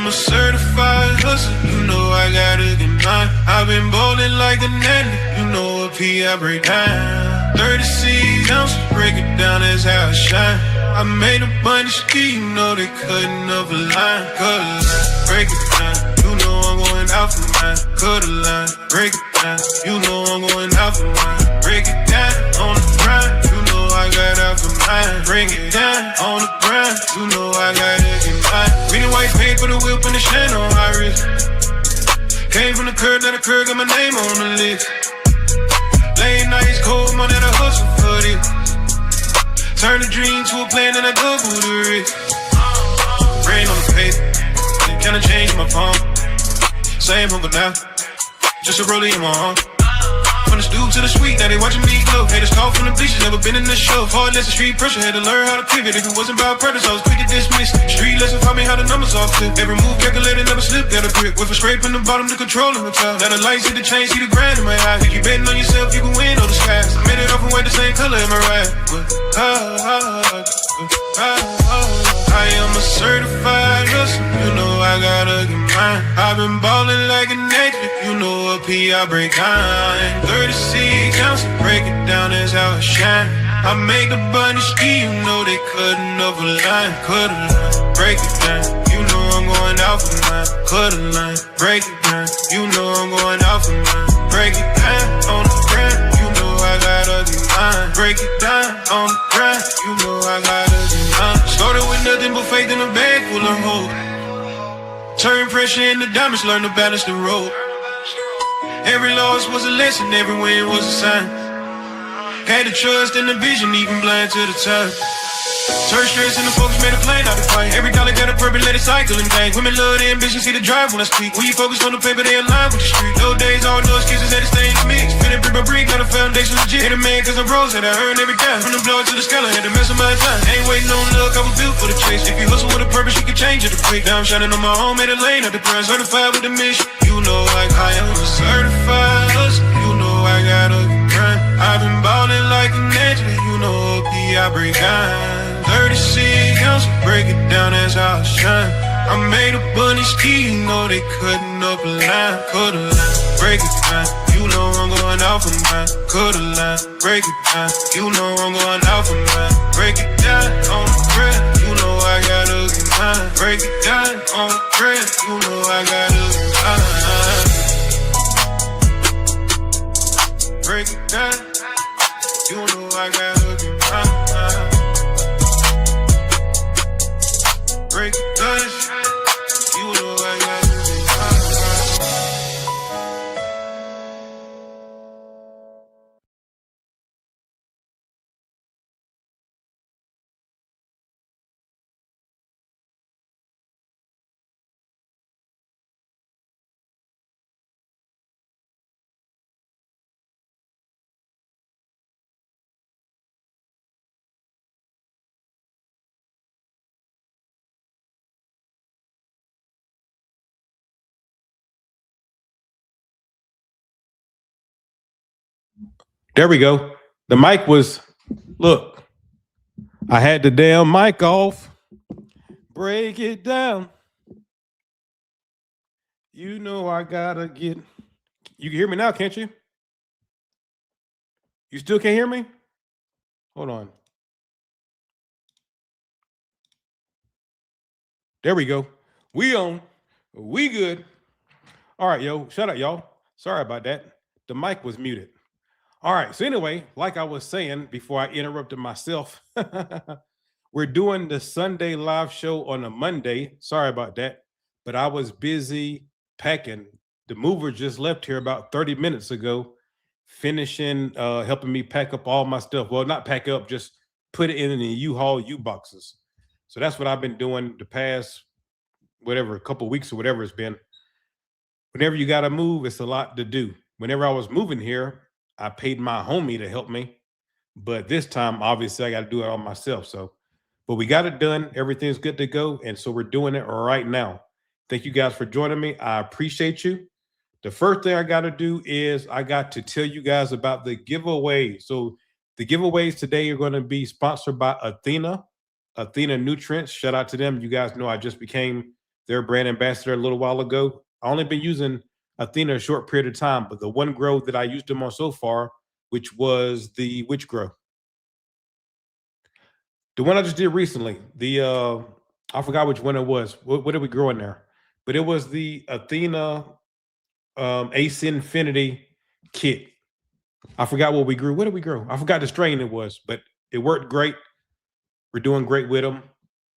a certified hustler, you know I gotta get mine. I've been ballin' like a nanny, you know a P I break down. 36 ounces, break it down, that's how I shine. I made a bunch of ski, you know they cutting up a line. Cut a line, break it down, you know I'm going out for mine. Cut a line, break it down, you know I'm going out for mine. Break it down on the grind, you know I got out for mine. Break it down on the grind, you know I gotta get mine. Really white paint for the whip and the shine on my wrist. Came from the curb, now the curb got my name on the list. Late nights, cold money, I hustle for this. Turn a dream to a plan and I double the risk. Rain on the paper, it kinda changed my palm. Same hunger now, just a rollie in my arm. From the stoop to the suite, now they watching me glow. Haters call from the bleachers, never been in the show. Hard lesson, street pressure, had to learn how to pivot. If it wasn't about purpose, I was quick to dismiss. Street lesson taught me how the numbers off flip. Every move calculated, never slip, got a grip. With a scrape in the bottom to control in the top. Now the lights hit the chain, see the grind in my eyes. If you betting on yourself, you can win on the skies. I made it off and white, the same color in my ride. I am a certified hustler, you know I gotta get mine. I've been ballin' like a nature, you know a P I break down. 36 ounces, break it down, that's how I shine. I make a bunch of ski, you know they cutting up a line. Cut a line, break it down, you know I'm going out for mine. Cut a line, break it down, you know I'm going out for mine. Break it down on the ground, you know I gotta get mine. Break it down on the ground, you know I gotta get mine. Started with nothing but faith in a bag full of hope. Turn pressure into diamonds, learn to balance the road. Every loss was a lesson, every win was a sign. Had the trust and the vision, even blind to the time. Turn stress into focus, made a plan out the fight. Every dollar got a purpose, let it cycle and bang. Women love the ambition, see the drive when I speak. We focus on the paper, they align with the street. Those days, all no excuses, had to stay in the mix. Fitting brick by brick, got a foundation legit. Hit a man, cause I'm bros, had I earned every dime. From the blood to the scholar, had to mess with my time. Ain't waiting on luck, I was built for the chase. If you hustle with a purpose, you can change it to quick. Now I'm shining on my own, made a lane at the prize. Certified with the mission, you know like I am a certified hustler. You know I gotta grind. I've been ballin' like a ninja, you know P I break down. 36 ounces, break it down, that's how I shine. I made a bunny ski, you know they cutting up a line. Cut a line, break it down, you know I'm going out for mine. Cut a line, break it down, you know I'm going out for mine. Break it down on the ground, you know I gotta get mine. Break it down on the ground, you know I gotta get mine. Break it down, you know I gotta get mine. Break it down, you know I gotta get There we go. The mic was, look, I had the damn mic off. Break it down. You know I gotta get, you can hear me now, can't you? You still can't hear me? Hold on. There we go. We on. We good. All right, yo. Shut up, y'all. Sorry about that. The mic was muted. All right. So anyway, like I was saying before I interrupted myself, we're doing the Sunday live show on a Monday. Sorry about that. But I was busy packing. The mover just left here about 30 minutes ago, finishing, helping me pack up all my stuff. Well, not pack up, just put it in the U-Haul U-boxes. So that's what I've been doing the past, whatever, a couple of weeks or whatever it's been. Whenever you got to move, it's a lot to do. Whenever I was moving here, I paid my homie to help me. But this time, obviously, I got to do it all myself. So, but we got it done. Everything's good to go. And so we're doing it right now. Thank you guys for joining me. I appreciate you. The first thing I got to do is I got to tell you guys about the giveaway. So the giveaways today are going to be sponsored by Athena Nutrients. Shout out to them. You guys know I just became their brand ambassador a little while ago. I only been using Athena a short period of time, but the one grow that I used them on so far, which was the which grow? The one I just did recently. I forgot which one it was. What did we grow in there? But it was the Athena Ace Infinity kit. I forgot what we grew. What did we grow? I forgot the strain it was, but it worked great. We're doing great with them.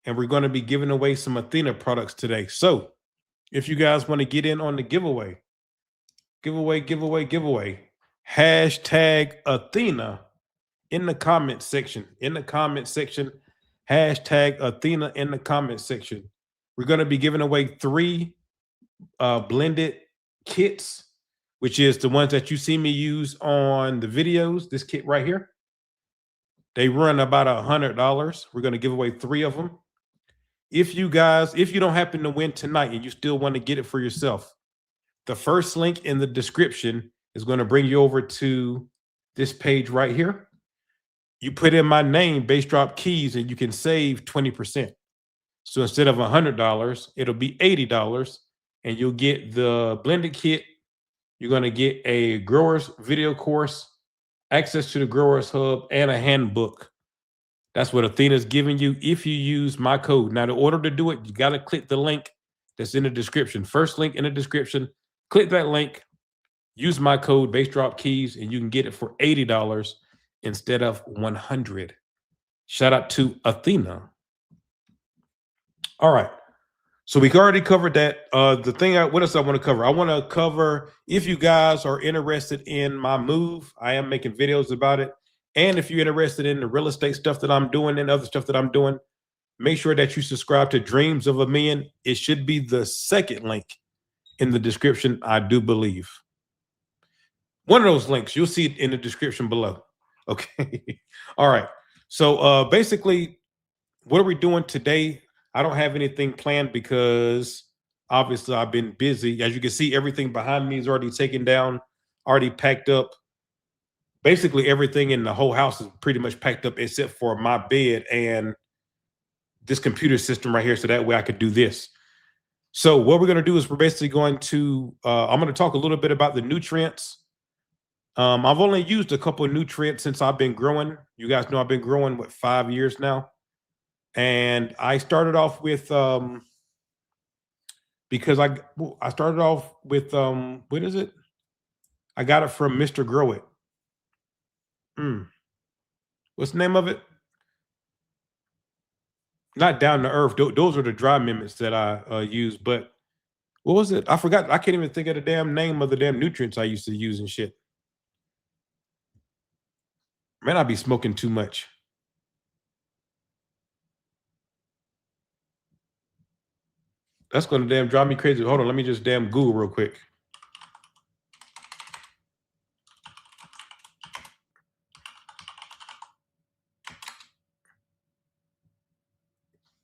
And we're going to be giving away some Athena products today. So if you guys want to get in on the giveaway, hashtag Athena in the comment section. Hashtag Athena in the comment section. We're going to be giving away 3 blended kits, which is the ones that you see me use on the videos. This kit right here. They run about $100. We're going to give away 3 of them. If you don't happen to win tonight and you still want to get it for yourself, the first link in the description is going to bring you over to this page right here. You put in my name, Bass Drop Keys, and you can save 20%. So instead of $100, it'll be $80, and you'll get the blended kit. You're going to get a grower's video course, access to the Growers Hub, and a handbook. That's what Athena's giving you if you use my code. Now, in order to do it, you got to click the link that's in the description. First link in the description. Click that link. Use my code, Bass Drop Keys, and you can get it for $80 instead of $100. Shout out to Athena. All right. So we already covered that. What else I want to cover? I want to cover, if you guys are interested in my move, I am making videos about it. And if you're interested in the real estate stuff that I'm doing and other stuff that I'm doing, make sure that you subscribe to Dreams of a Million. It should be the second link in the description, I do believe. One of those links, you'll see it in the description below. Okay. All right. So basically, what are we doing today? I don't have anything planned because obviously I've been busy. As you can see, everything behind me is already taken down, already packed up. Basically, everything in the whole house is pretty much packed up except for my bed and this computer system right here. So that way I could do this. So what we're going to do is we're basically going to, I'm going to talk a little bit about the nutrients. I've only used a couple of nutrients since I've been growing. You guys know I've been growing, 5 years now. And I started off with, because I started off with, what is it? I got it from Mr. Grow It. What's the name of it? Not Down to Earth. Those are the dry mimics that I use. But what was it? I forgot. I can't even think of the damn name of the damn nutrients I used to use and shit. Man, I be smoking too much. That's going to damn drive me crazy. Hold on. Let me just damn Google real quick.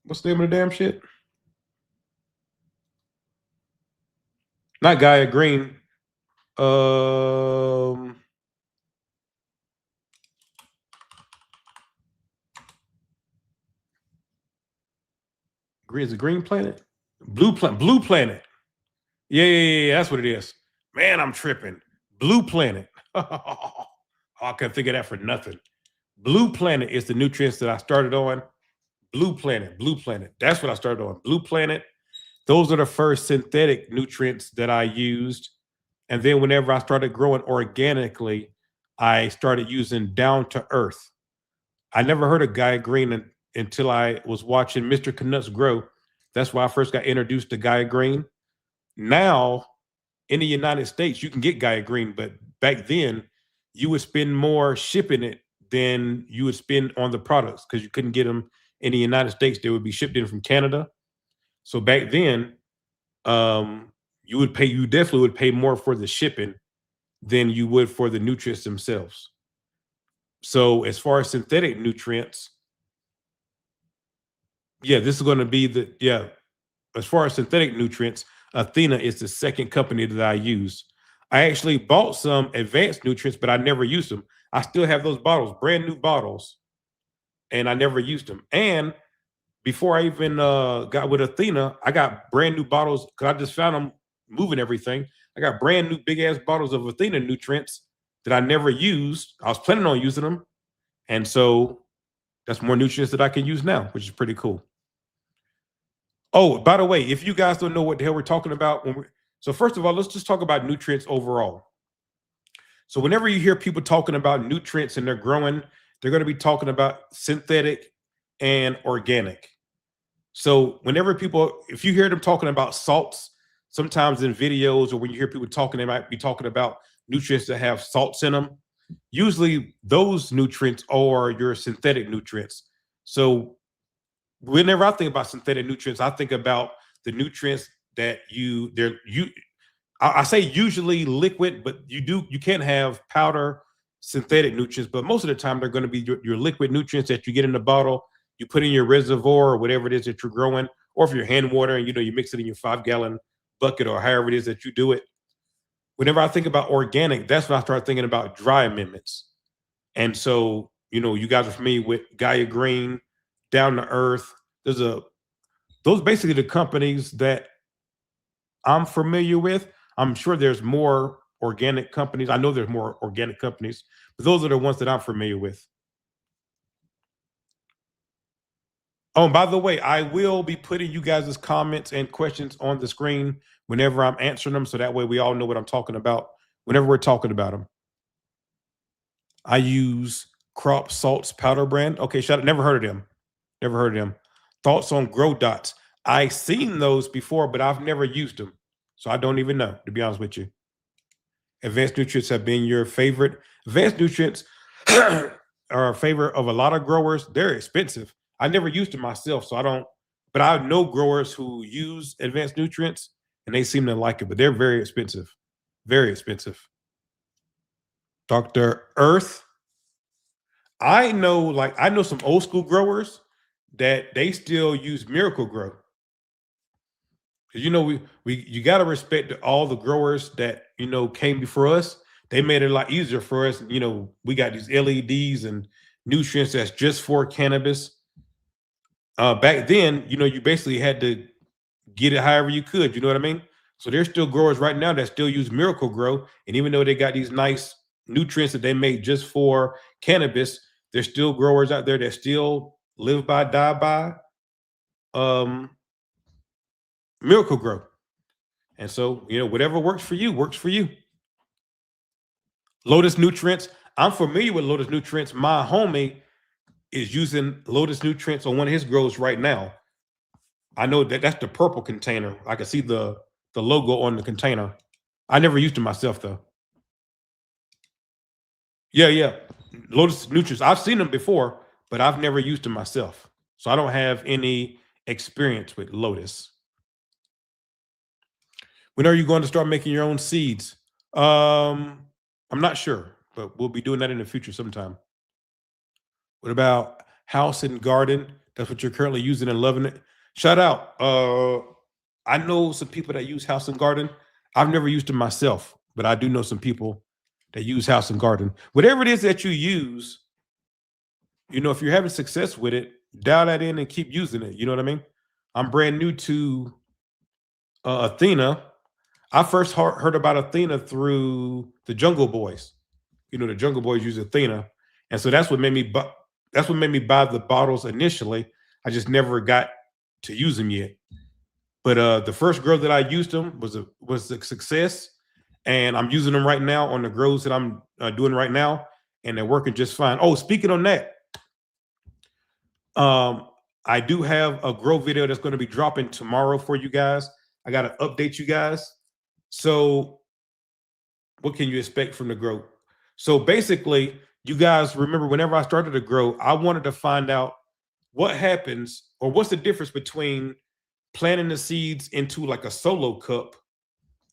What's the name of the damn shit? Not Gaia Green. Is it Green Planet? Blue Planet. Yeah, that's what it is. Man, I'm tripping. Blue Planet. Oh, I couldn't think of that for nothing. Blue Planet is the nutrients that I started on. Blue Planet. That's what I started on. Blue Planet. Those are the first synthetic nutrients that I used. And then whenever I started growing organically, I started using Down to Earth. I never heard of Gaia Green until I was watching Mr. Canucks grow. That's why I first got introduced to Gaia Green. Now, in the United States, you can get Gaia Green, but back then, you would spend more shipping it than you would spend on the products because you couldn't get them in the United States. They would be shipped in from Canada. So back then, you definitely would pay more for the shipping than you would for the nutrients themselves. So as far as synthetic nutrients, this is going to be as far as synthetic nutrients, Athena is the second company that I use. I actually bought some advanced nutrients, but I never used them. I still have those bottles, brand new bottles, and I never used them. And before I even got with Athena, I got brand new bottles because I just found them moving everything. I got brand new big ass bottles of Athena Nutrients that I never used. I was planning on using them. And so that's more nutrients that I can use now, which is pretty cool. Oh, by the way, if you guys don't know what the hell we're talking about, so first of all, let's just talk about nutrients overall. So whenever you hear people talking about nutrients and they're growing, they're going to be talking about synthetic and organic. So whenever people, if you hear them talking about salts, sometimes in videos or when you hear people talking, they might be talking about nutrients that have salts in them. Usually those nutrients are your synthetic nutrients. So whenever I think about synthetic nutrients, I think about the nutrients that I say usually liquid, but you can't have powder synthetic nutrients, but most of the time they're going to be your liquid nutrients that you get in the bottle, you put in your reservoir or whatever it is that you're growing, or if you're hand watering, you mix it in your 5-gallon bucket or however it is that you do it. Whenever I think about organic, that's when I start thinking about dry amendments. And so, you guys are familiar with Gaia Green, Down to Earth. Those basically the companies that I'm familiar with. I'm sure there's more organic companies. I know there's more organic companies, but those are the ones that I'm familiar with. Oh, and by the way, I will be putting you guys' comments and questions on the screen whenever I'm answering them, so that way we all know what I'm talking about whenever we're talking about them. I use Crop Salts Powder brand. Okay, shut up. Never heard of them. Never heard of them. Thoughts on Grow Dots. I've seen those before, but I've never used them. So I don't even know, to be honest with you. Advanced Nutrients have been your favorite. Advanced Nutrients are a favorite of a lot of growers. They're expensive. I never used them myself, so I don't, but I know growers who use Advanced Nutrients and they seem to like it, but they're very expensive. Very expensive. Dr. Earth. I know some old school growers that they still use Miracle Grow. You got to respect all the growers that came before us. They made it a lot easier for us. We got these LEDs and nutrients that's just for cannabis. Back then, you basically had to get it however you could. You know what I mean? So there's still growers right now that still use Miracle Grow, and even though they got these nice nutrients that they made just for cannabis, there's still growers out there that still live by, die by Miracle Grow. And so, whatever works for you, works for you. Lotus Nutrients. I'm familiar with Lotus Nutrients. My homie is using Lotus Nutrients on one of his grows right now. I know that's the purple container. I can see the logo on the container. I never used it myself, though. Yeah. Lotus Nutrients. I've seen them before, but I've never used them myself. So I don't have any experience with Lotus. When are you going to start making your own seeds? I'm not sure, but we'll be doing that in the future sometime. What about house and garden? That's what you're currently using and loving it. Shout out. I know some people that use house and garden. I've never used them myself, but I do know some people that use house and garden. Whatever it is that you use, if you're having success with it, dial that in and keep using it. You know what I mean? I'm brand new to Athena. I first heard about Athena through the Jungle Boys. The Jungle Boys use Athena, and so that's what made me buy the bottles initially. I just never got to use them yet. But the first grow that I used them was a success, and I'm using them right now on the grows that I'm doing right now, and they're working just fine. Oh, speaking on that, I do have a grow video that's going to be dropping tomorrow for you guys. I got to update you guys. So what can you expect from the grow? So basically, you guys remember whenever I started to grow, I wanted to find out what happens or what's the difference between planting the seeds into like a solo cup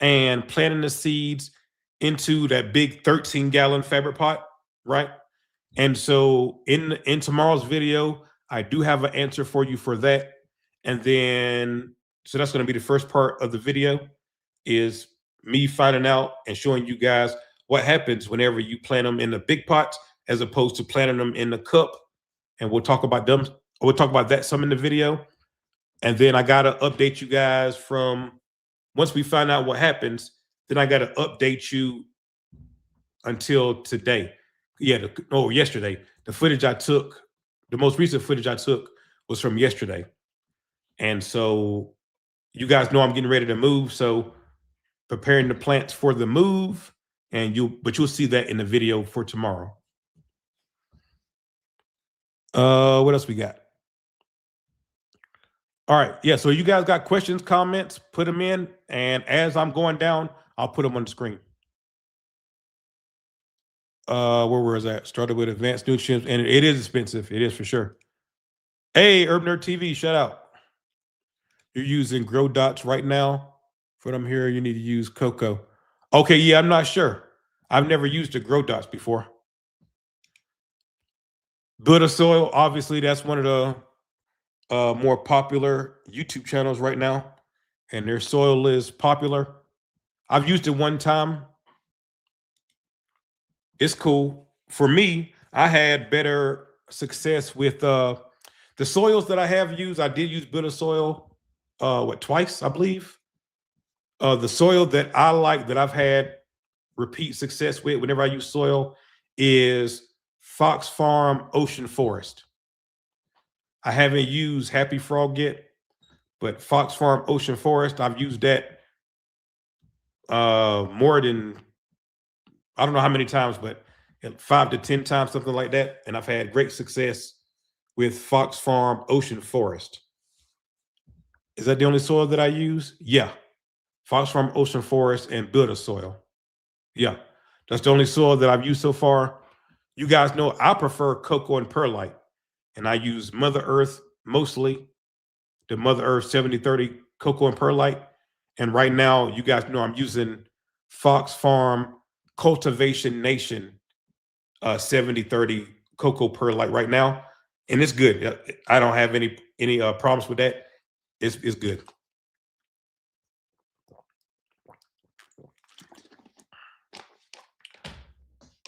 and planting the seeds into that big 13-gallon fabric pot, right? And so in tomorrow's video, I do have an answer for you for that. And then, so that's going to be the first part of the video, is me finding out and showing you guys what happens whenever you plant them in the big pots as opposed to planting them in the cup. And we'll talk about them we'll talk about that some in the video. And then I got to update you guys from once we find out what happens, then I got to update you until today. Yeah, yesterday. The footage I took, the most recent footage I took was from yesterday. And so you guys know I'm getting ready to move. So preparing the plants for the move, but you'll see that in the video for tomorrow. What else we got? All right. Yeah. So you guys got questions, comments, put them in. And as I'm going down, I'll put them on the screen. Where was that? Started with advanced nutrients, and it is expensive. It is for sure. Hey, Urban Nerd TV, shout out. You're using Grow Dots right now. For them here, you need to use cocoa. Okay, yeah, I'm not sure. I've never used the Grow Dots before. Builder Soil, obviously, that's one of the more popular YouTube channels right now, and their soil is popular. I've used it one time. It's cool. For me, I had better success with the soils that I have used. I did use Builder Soil twice, I believe. The soil that I like, that I've had repeat success with whenever I use soil, is Fox Farm Ocean Forest. I haven't used Happy Frog yet, but Fox Farm Ocean Forest, I've used that more than, I don't know how many times, but 5 to 10 times, something like that. And I've had great success with Fox Farm Ocean Forest. Is that the only soil that I use? Yeah. Fox Farm Ocean Forest and Builder Soil. Yeah. That's the only soil that I've used so far. You guys know I prefer cocoa and perlite, and I use Mother Earth mostly, the Mother Earth 70-30 cocoa and perlite. And right now, you guys know I'm using Fox Farm Cultivation Nation 70-30 cocoa perlite right now, and it's good. I don't have any problems with that. It's good.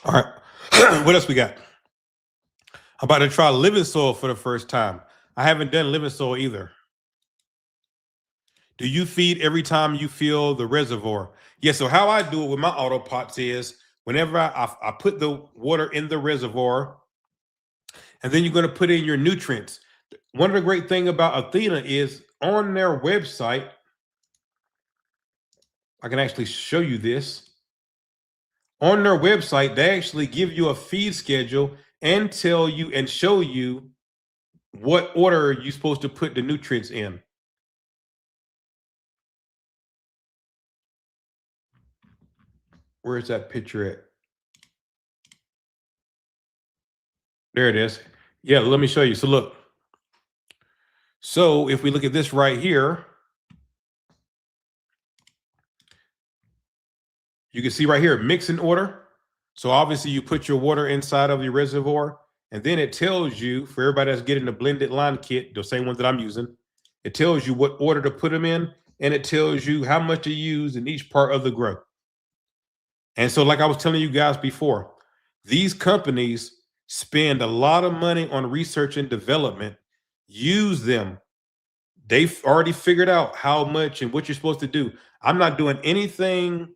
All right. What else we got? I'm about to try living soil for the first time. I haven't done living soil either. Do you feed every time you fill the reservoir? Yeah, so how I do it with my auto pots is whenever I put the water in the reservoir, and then you're going to put in your nutrients. One of the great things about Athena is on their website, I can actually show you this. On their website, they actually give you a feed schedule and tell you and show you what order you're supposed to put the nutrients in. Where's that picture at? There it is. Yeah, let me show you. So look. So if we look at this right here, you can see right here, mixing order. So obviously you put your water inside of your reservoir, and then it tells you, for everybody that's getting the blended line kit, the same one that I'm using, it tells you what order to put them in, and it tells you how much to use in each part of the grow. And so like I was telling you guys before, these companies spend a lot of money on research and development. Use them. They've already figured out how much and what you're supposed to do. I'm not doing anything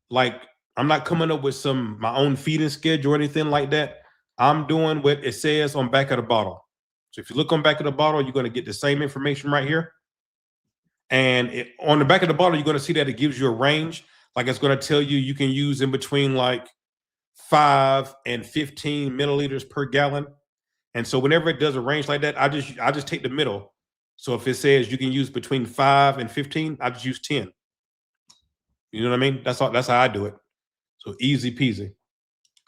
like, I'm not coming up with my own feeding schedule or anything like that. I'm doing what it says on back of the bottle. So if you look on back of the bottle, you're going to get the same information right here. And on the back of the bottle, you're going to see that it gives you a range. Like it's going to tell you you can use in between like 5 and 15 milliliters per gallon. And so whenever it does a range like that, I just take the middle. So if it says you can use between 5 and 15, I just use 10. You know what I mean? That's how I do it. So easy peasy.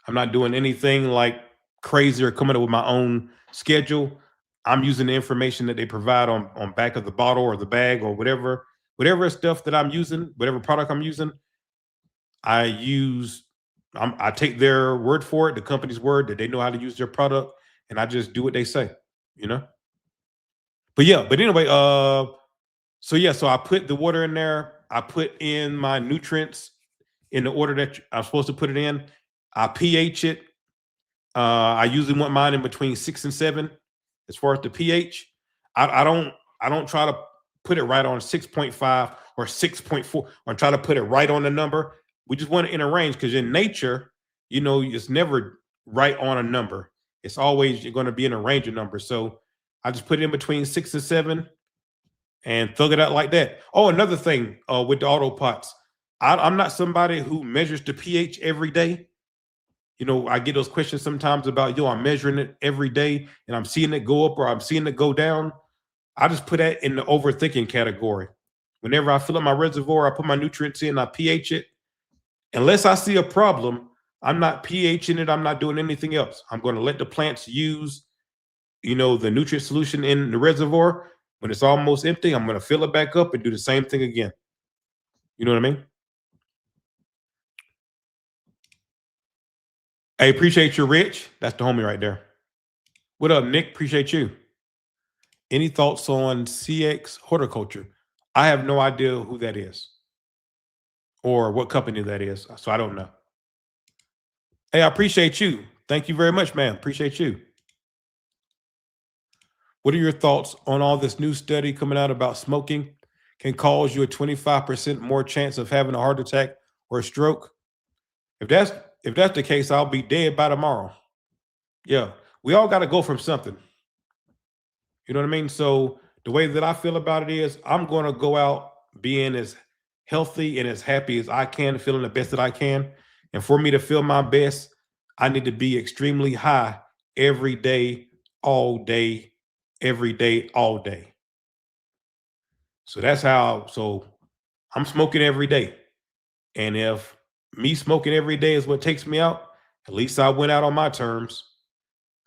I'm not doing anything like crazy or coming up with my own schedule. I'm using the information that they provide on back of the bottle or the bag or whatever stuff that I'm using, whatever product I'm using. I take their word for it, the company's word that they know how to use their product, and I just do what they say, you know? But anyway, so I put the water in there. I put in my nutrients in the order that I'm supposed to put it in. I pH it. I usually want mine in between 6 and 7. As far as the pH, I don't try to put it right on 6.5 or 6.4 or try to put it right on the number. We just want it in a range because in nature, it's never right on a number. It's always going to be in a range of numbers. So I just put it in between 6 and 7 and thug it out like that. Oh, another thing with the auto pots, I'm not somebody who measures the pH every day. I get those questions sometimes about, I'm measuring it every day and I'm seeing it go up or I'm seeing it go down. I just put that in the overthinking category. Whenever I fill up my reservoir, I put my nutrients in, I pH it. Unless I see a problem, I'm not pHing it. I'm not doing anything else. I'm going to let the plants use, the nutrient solution in the reservoir. When it's almost empty, I'm going to fill it back up and do the same thing again. You know what I mean? Hey, appreciate you, Rich. That's the homie right there. What up, Nick? Appreciate you. Any thoughts on CX Horticulture? I have no idea who that is or what company that is, so I don't know. Hey, I appreciate you. Thank you very much, man. Appreciate you. What are your thoughts on all this new study coming out about smoking can cause you a 25% more chance of having a heart attack or a stroke? If that's the case, I'll be dead by tomorrow. Yeah, we all got to go from something. You know what I mean? So the way that I feel about it is I'm going to go out being as healthy and as happy as I can, feeling the best that I can. And for me to feel my best, I need to be extremely high every day, all day, every day, all day. So that's so I'm smoking every day. And if me smoking every day is what takes me out, at least I went out on my terms.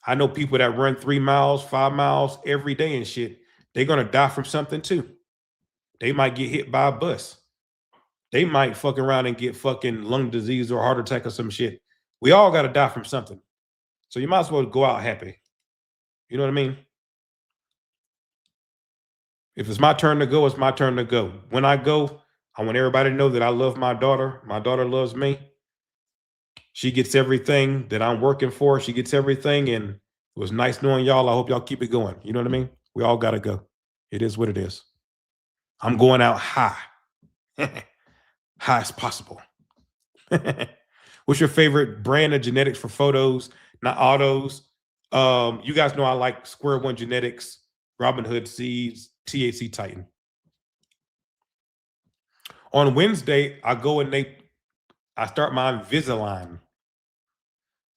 I know people that run 3 miles, 5 miles every day and shit. They're going to die from something too. They might get hit by a bus. They might fuck around and get fucking lung disease or heart attack or some shit. We all got to die from something. So you might as well go out happy. You know what I mean? If it's my turn to go, it's my turn to go. When I go, I want everybody to know that I love my daughter. My daughter loves me. She gets everything that I'm working for. She gets everything. And it was nice knowing y'all. I hope y'all keep it going. You know what I mean? We all got to go. It is what it is. I'm going out high. High as possible. What's your favorite brand of genetics for photos, not autos? You guys know I like Square One Genetics, Robin Hood Seeds, THC Titan. On Wednesday, I go and I start my Invisalign.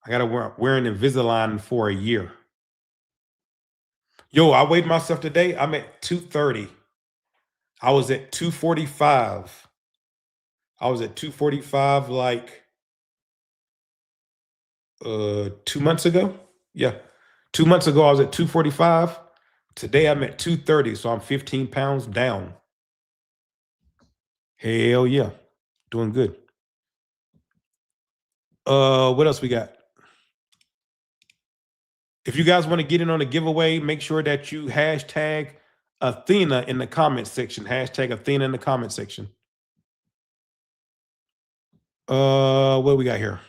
I got to wear an Invisalign for a year. Yo, I weighed myself today. I'm at 230. I was at 245. I was at 245 like 2 months ago. Yeah. 2 months ago, I was at 245. Today, I'm at 230. So I'm 15 pounds down. Hell yeah. Doing good. What else we got? If you guys want to get in on a giveaway, make sure that you hashtag Athena in the comment section. Hashtag Athena in the comment section. What do we got here?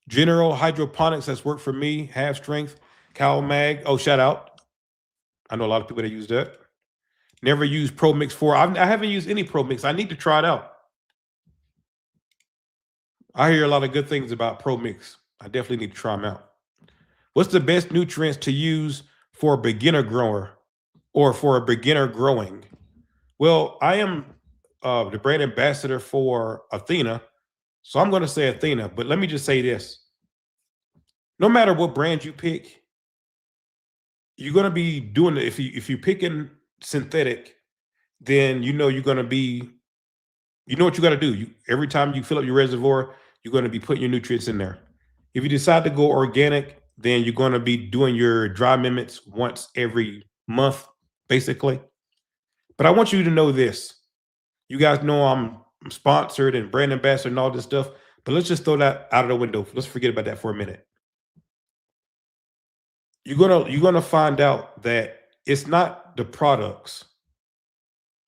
General hydroponics has worked for me. Half strength, Cal Mag. Oh, shout out. I know a lot of people that use that. Never used Pro Mix 4. I haven't used any Pro Mix. I need to try it out. I hear a lot of good things about Pro Mix. I definitely need to try them out. What's the best nutrients to use for a beginner grower or for a beginner growing? Well, I am the brand ambassador for Athena. So I'm going to say Athena, but let me just say this. No matter what brand you pick, you're going to be doing it. If you're picking synthetic, then you're going to be, what you got to do. Every time you fill up your reservoir, you're going to be putting your nutrients in there. If you decide to go organic, then you're going to be doing your dry amendments once every month, basically. But I want you to know this. You guys know I'm sponsored and brand ambassador and all this stuff, but let's just throw that out of the window. Let's forget about that for a minute. You're gonna find out that it's not the products.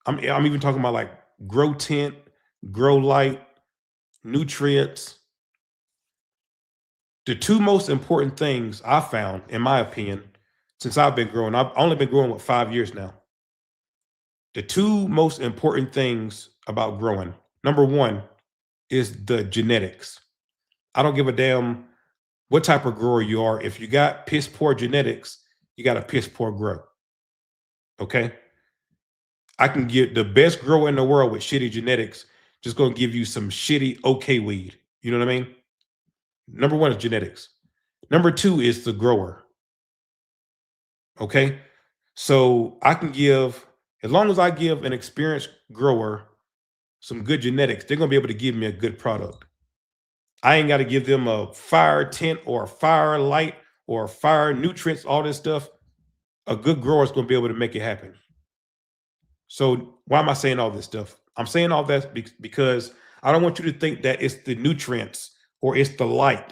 I'm even talking about like Grow Tint, Grow Light, nutrients. The two most important things I found, in my opinion, since I've been growing, I've only been growing, 5 years now. The two most important things about growing, number one, is the genetics. I don't give a damn what type of grower you are. If you got piss poor genetics, you got a piss poor grow. Okay. I can get the best grower in the world with shitty genetics, just gonna give you some shitty okay weed. You know what I mean? Number one is genetics. Number two is the grower. Okay. So I can give, as long as I give an experienced grower some good genetics, they're gonna be able to give me a good product. I ain't got to give them a fire tint or a fire light or fire nutrients, all this stuff. A good grower is going to be able to make it happen. So why am I saying all this stuff? I'm saying all that because I don't want you to think that it's the nutrients or it's the light.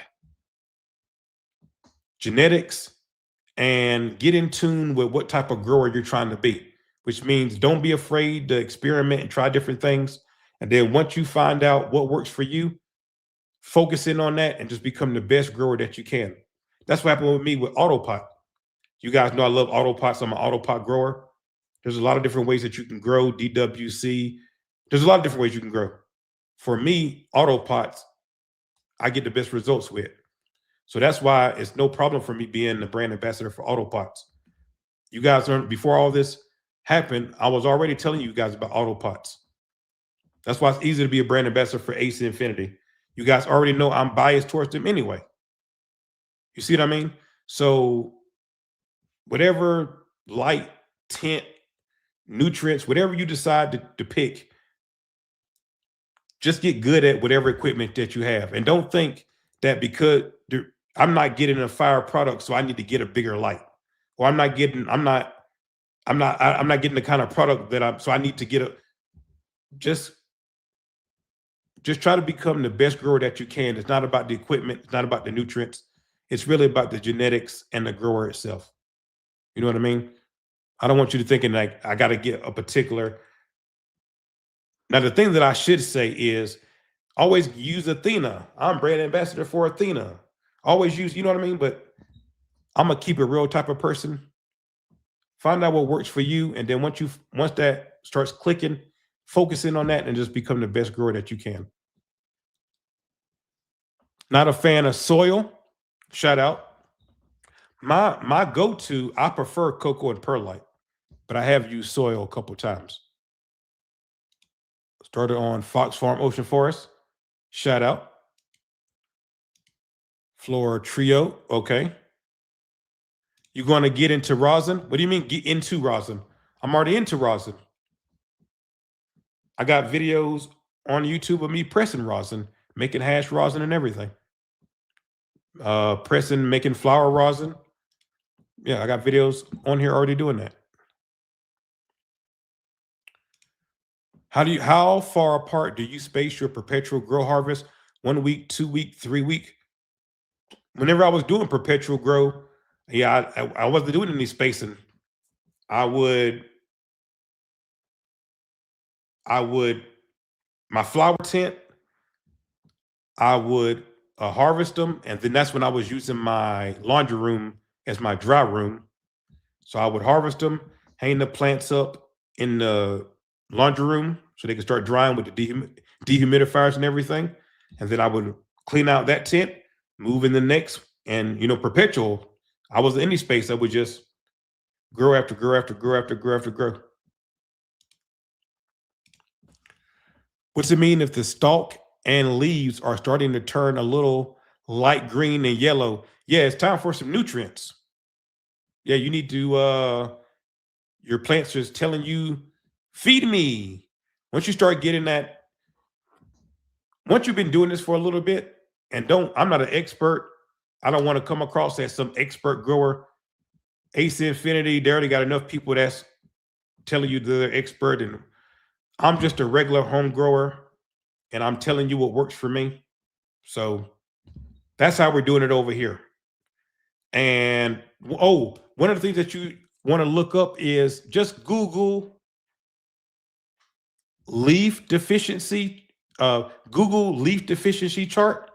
Genetics, and get in tune with what type of grower you're trying to be, which means don't be afraid to experiment and try different things. And then once you find out what works for you, focus in on that and just become the best grower that you can. That's what happened with me with autopot. You guys know I love autopots. I'm an autopot grower. There's a lot of different ways that you can grow DWC. There's a lot of different ways you can grow. For me, autopots, I get the best results with. So that's why it's no problem for me being the brand ambassador for autopots. You guys learned before all this happened, I was already telling you guys about autopots. That's why it's easy to be a brand ambassador for AC Infinity. You guys already know I'm biased towards them anyway. You see what I mean? So whatever light, tint, nutrients, whatever you decide to pick, just get good at whatever equipment that you have. And don't think that because I'm not getting a fire product, so I need to get a bigger light. Or I'm not getting the kind of product that so I need to get a, just try to become the best grower that you can. It's not about the equipment. It's not about the nutrients. It's really about the genetics and the grower itself. You know what I mean? I don't want you to thinking like I got to get a particular. Now, the thing that I should say is always use Athena. I'm brand ambassador for Athena. Always use, you know what I mean? But I'm going to keep it real type of person. Find out what works for you. And then once that starts clicking, focus in on that and just become the best grower that you can. Not a fan of soil. Shout out. My go-to, I prefer cocoa and perlite, but I have used soil a couple times. Started on Fox Farm Ocean Forest. Shout out. Flora Trio. Okay. You going to get into rosin? What do you mean get into rosin? I'm already into rosin. I got videos on YouTube of me pressing rosin, making hash rosin and everything. Pressing, making flower rosin. Yeah, I got videos on here already doing that. How far apart do you space your perpetual grow harvest? 1 week, 2 week, 3 week? Whenever I was doing perpetual grow, yeah, I wasn't doing any spacing. I would my flower tent, I would harvest them, and then that's when I was using my laundry room as my dry room. So I would harvest them, hang the plants up in the laundry room so they could start drying with the dehumidifiers and everything. And then I would clean out that tent, move in the next, and perpetual. I wasn't in any space. I would just grow after grow after grow after grow after grow. What's it mean if the stalk and leaves are starting to turn a little light green and yellow? Yeah, it's time for some nutrients. Yeah, you need to, your plants just telling you, feed me. Once you start getting that, once you've been doing this for a little bit, and I'm not an expert. I don't want to come across as some expert grower. AC Infinity, they already got enough people that's telling you they're expert, and I'm just a regular home grower, and I'm telling you what works for me. So that's how we're doing it over here. And one of the things that you want to look up is just Google leaf deficiency, Google leaf deficiency chart,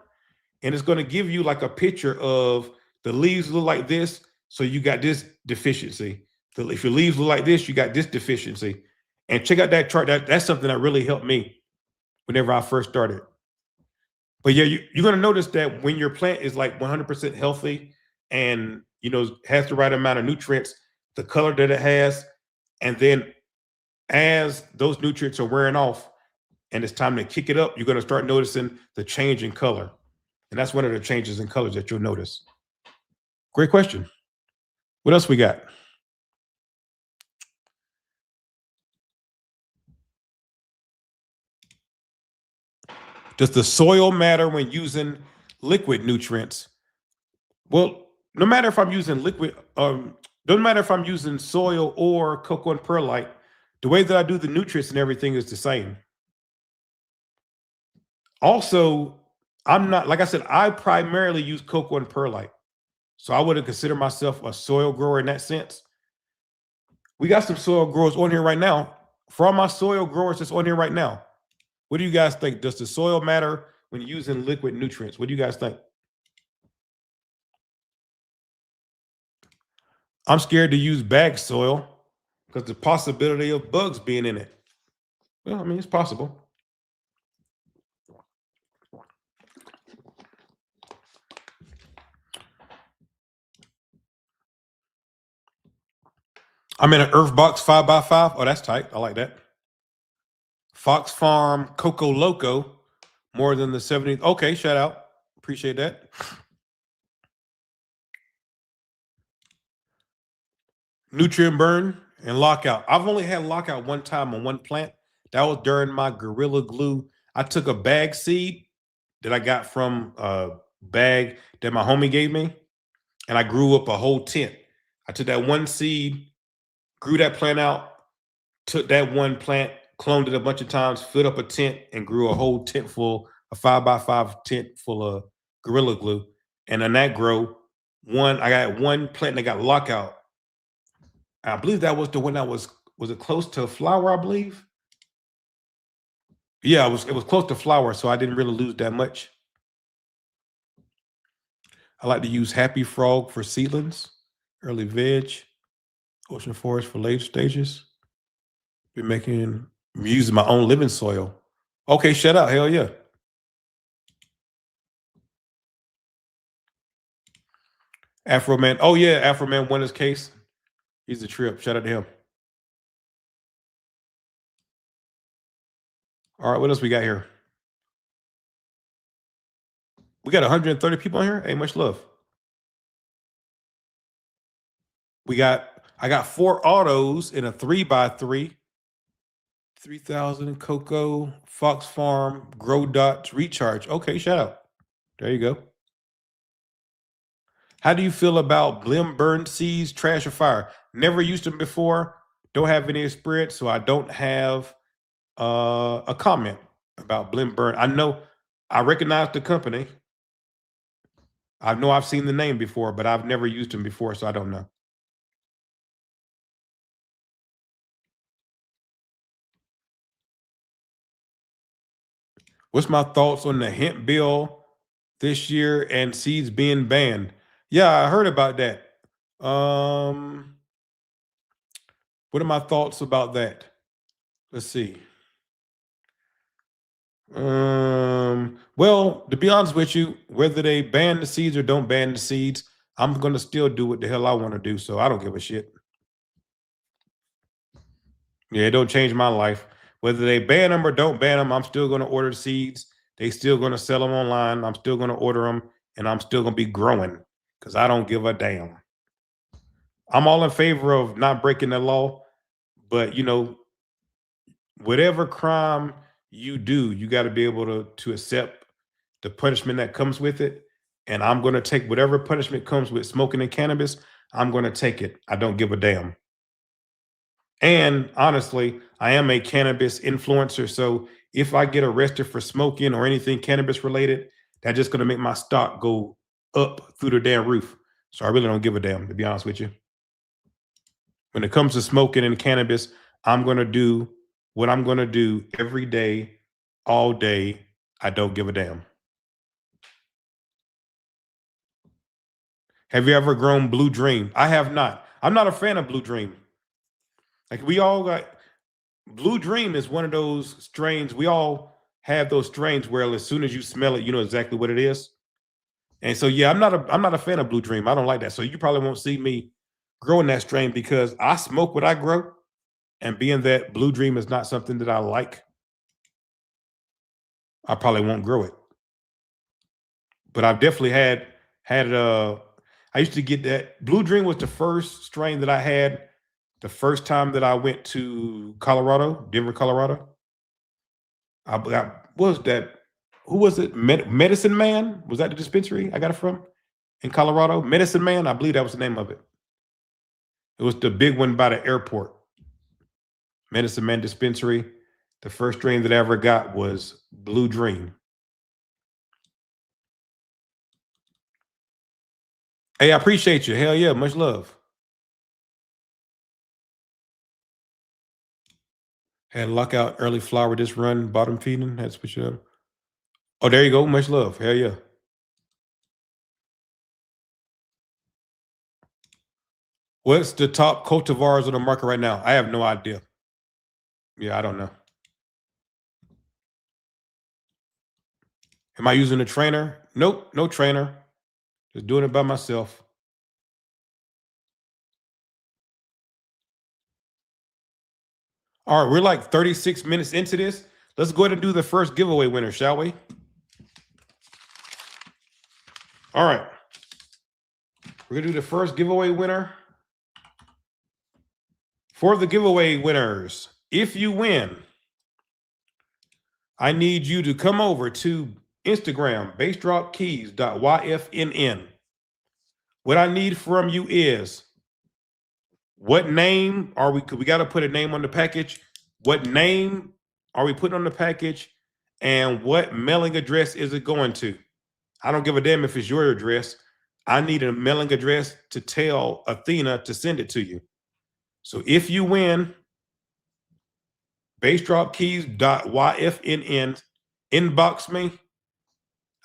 and it's going to give you like a picture of the leaves look like this, so you got this deficiency. If your leaves look like this, you got this deficiency. And check out that chart. That's something that really helped me whenever I first started. But yeah, you're going to notice that when your plant is like 100% healthy and, you know, has the right amount of nutrients, the color that it has, and then as those nutrients are wearing off and it's time to kick it up, you're going to start noticing the change in color. And that's one of the changes in colors that you'll notice. Great question. What else we got? Does the soil matter when using liquid nutrients? Well, no matter if I'm using liquid, doesn't matter if I'm using soil or cocoa and perlite, the way that I do the nutrients and everything is the same. Also, I'm not, like I said, I primarily use cocoa and perlite. So I wouldn't consider myself a soil grower in that sense. We got some soil growers on here right now. For all my soil growers that's on here right now, what do you guys think? Does the soil matter when using liquid nutrients? What do you guys think? I'm scared to use bag soil because the possibility of bugs being in it. Well, I mean, it's possible. I'm in an Earth Box 5x5. Oh, that's tight. I like that. Fox Farm Coco Loco, more than the 70. Okay, shout out. Appreciate that. Nutrient burn and lockout. I've only had lockout one time on one plant. That was during my Gorilla Glue. I took a bag seed that I got from a bag that my homie gave me, and I grew up a whole tent. I took that one seed, grew that plant out, took that one plant, cloned it a bunch of times, filled up a tent, and grew a whole tent full, a 5x5 tent full of Gorilla Glue. And on that grow, I got one plant that got lockout. I believe that was the one that was it close to flower, I believe? Yeah, it was close to flower, so I didn't really lose that much. I like to use Happy Frog for seedlings, early veg, Ocean Forest for late stages. I'm using my own living soil. Okay, shut up. Hell yeah. Afro Man. Oh yeah, Afro Man won his case. He's a trip. Shout out to him. All right, what else we got here? We got 130 people on here. Hey, much love. I got 4 autos in a 3x3. 3,000 Cocoa, Fox Farm, Grow Dots, Recharge. Okay, shout out. There you go. How do you feel about Blim Burn seeds, trash or fire? Never used them before. Don't have any experience, so I don't have a comment about Blim Burn. I recognize the company. I know I've seen the name before, but I've never used them before, so I don't know. What's my thoughts on the hemp bill this year and seeds being banned? Yeah, I heard about that. What are my thoughts about that? Let's see. Well, to be honest with you, whether they ban the seeds or don't ban the seeds, I'm gonna still do what the hell I want to do. So I don't give a shit. Yeah, it don't change my life. Whether they ban them or don't ban them, I'm still gonna order seeds. They still gonna sell them online. I'm still gonna order them, and I'm still gonna be growing because I don't give a damn. I'm all in favor of not breaking the law, but you know, whatever crime you do, you got to be able to accept the punishment that comes with it. And I'm going to take whatever punishment comes with smoking and cannabis. I'm going to take it. I don't give a damn. And honestly, I am a cannabis influencer. So if I get arrested for smoking or anything cannabis related, that's just going to make my stock go up through the damn roof. So I really don't give a damn, to be honest with you. When it comes to smoking and cannabis, I'm going to do what I'm going to do every day, all day. I don't give a damn. Have you ever grown Blue Dream? I have not. I'm not a fan of Blue Dream. Like we all got Blue Dream is one of those strains. We all have those strains where as soon as you smell it, you know exactly what it is. And so yeah, I'm not a fan of Blue Dream. I don't like that. So you probably won't see me growing that strain because I smoke what I grow. And being that Blue Dream is not something that I like, I probably won't grow it. But I've definitely had I used to get that. Blue Dream was the first strain that I had the first time that I went to Colorado, Denver, Colorado. What was that? Who was it? Medicine Man? Was that the dispensary I got it from in Colorado? Medicine Man, I believe that was the name of it. It was the big one by the airport. Medicine Man dispensary. The first strain that I ever got was Blue Dream. Hey, I appreciate you. Hell yeah, much love. Had lockout early flower this run, bottom feeding. Had to switch it up. Oh, there you go. Much love. Hell yeah. What's the top cultivars on the market right now? I have no idea. Yeah, I don't know. Am I using a trainer? Nope, no trainer. Just doing it by myself. All right, we're like 36 minutes into this. Let's go ahead and do the first giveaway winner, shall we? All right. We're going to do the first giveaway winner. For the giveaway winners, if you win, I need you to come over to Instagram, bassdropkeys.yfnn. What I need from you is what name are we got to put a name on the package. What name are we putting on the package? And what mailing address is it going to? I don't give a damn if it's your address. I need a mailing address to tell Athena to send it to you. So if you win, bassdropkeys.yfnn, inbox me.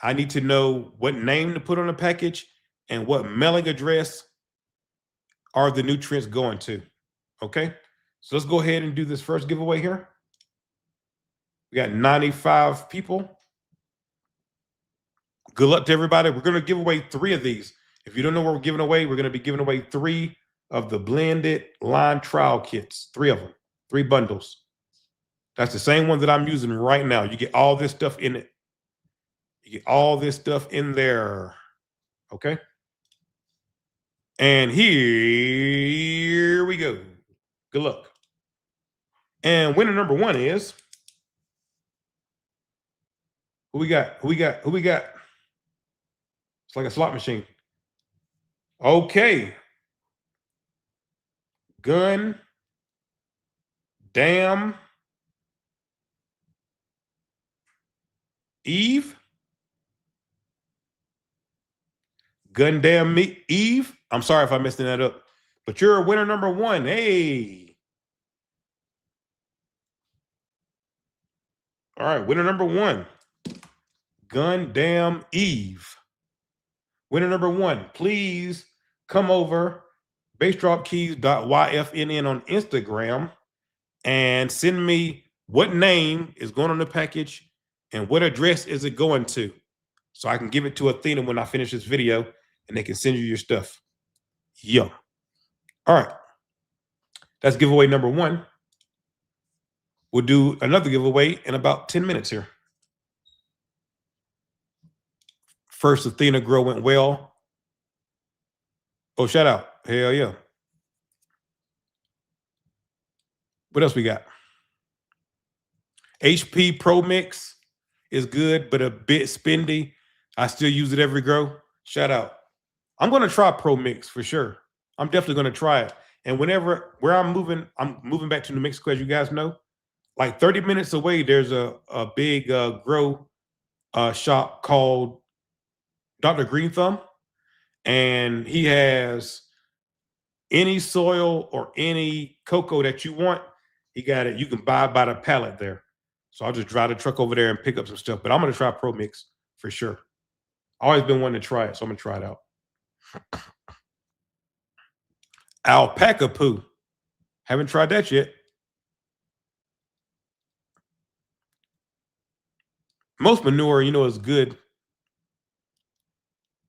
I need to know what name to put on the package and what mailing address are the nutrients going to. Okay, so let's go ahead and do this first giveaway here. We got 95 people. Good luck to everybody. We're going to give away 3 of these. If you don't know what we're giving away, we're going to be giving away 3 of the blended line trial kits. 3 of them, 3 bundles. That's the same one that I'm using right now. You get all this stuff in it. You get all this stuff in there. Okay. And here we go. Good luck. And winner number 1 is, who we got? Who we got? Who we got? It's like a slot machine. Okay. Gun. Damn. Eve. Gun damn me. Eve. I'm sorry if I'm messing that up, but you're winner number 1. Hey. All right. Winner number 1. Gun damn Eve. Winner number 1. Please come over bassdropkeys.yfnn on Instagram and send me what name is going on the package and what address is it going to, so I can give it to Athena when I finish this video and they can send you your stuff. Yeah. All right. That's giveaway number 1. We'll do another giveaway in about 10 minutes here. First Athena grow went well. Oh, shout out. Hell yeah. What else we got? HP Pro Mix is good, but a bit spendy. I still use it every grow. Shout out. I'm going to try Pro Mix for sure. I'm definitely going to try it. And where I'm moving back to New Mexico, as you guys know, like 30 minutes away, there's a big grow shop called Dr. Green Thumb. And he has any soil or any cocoa that you want. He got it. You can buy by the pallet there. So I'll just drive the truck over there and pick up some stuff. But I'm going to try Pro Mix for sure. Always been wanting to try it, so I'm going to try it out. Alpaca poo. Haven't tried that yet. Most manure, you know, is good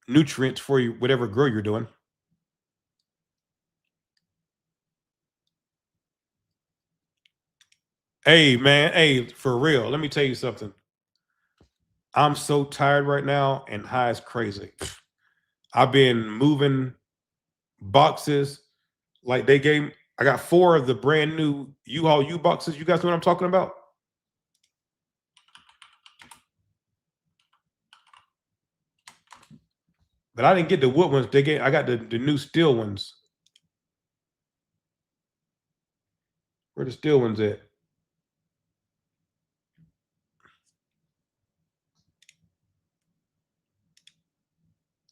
nutrients for you, whatever grow you're doing. Hey, man. Hey, for real. Let me tell you something. I'm so tired right now and high as crazy. I've been moving boxes. Like they gave, I got 4 of the brand new U-Haul U boxes. You guys know what I'm talking about? But I didn't get the wood ones. I got the new steel ones. Where the steel ones at?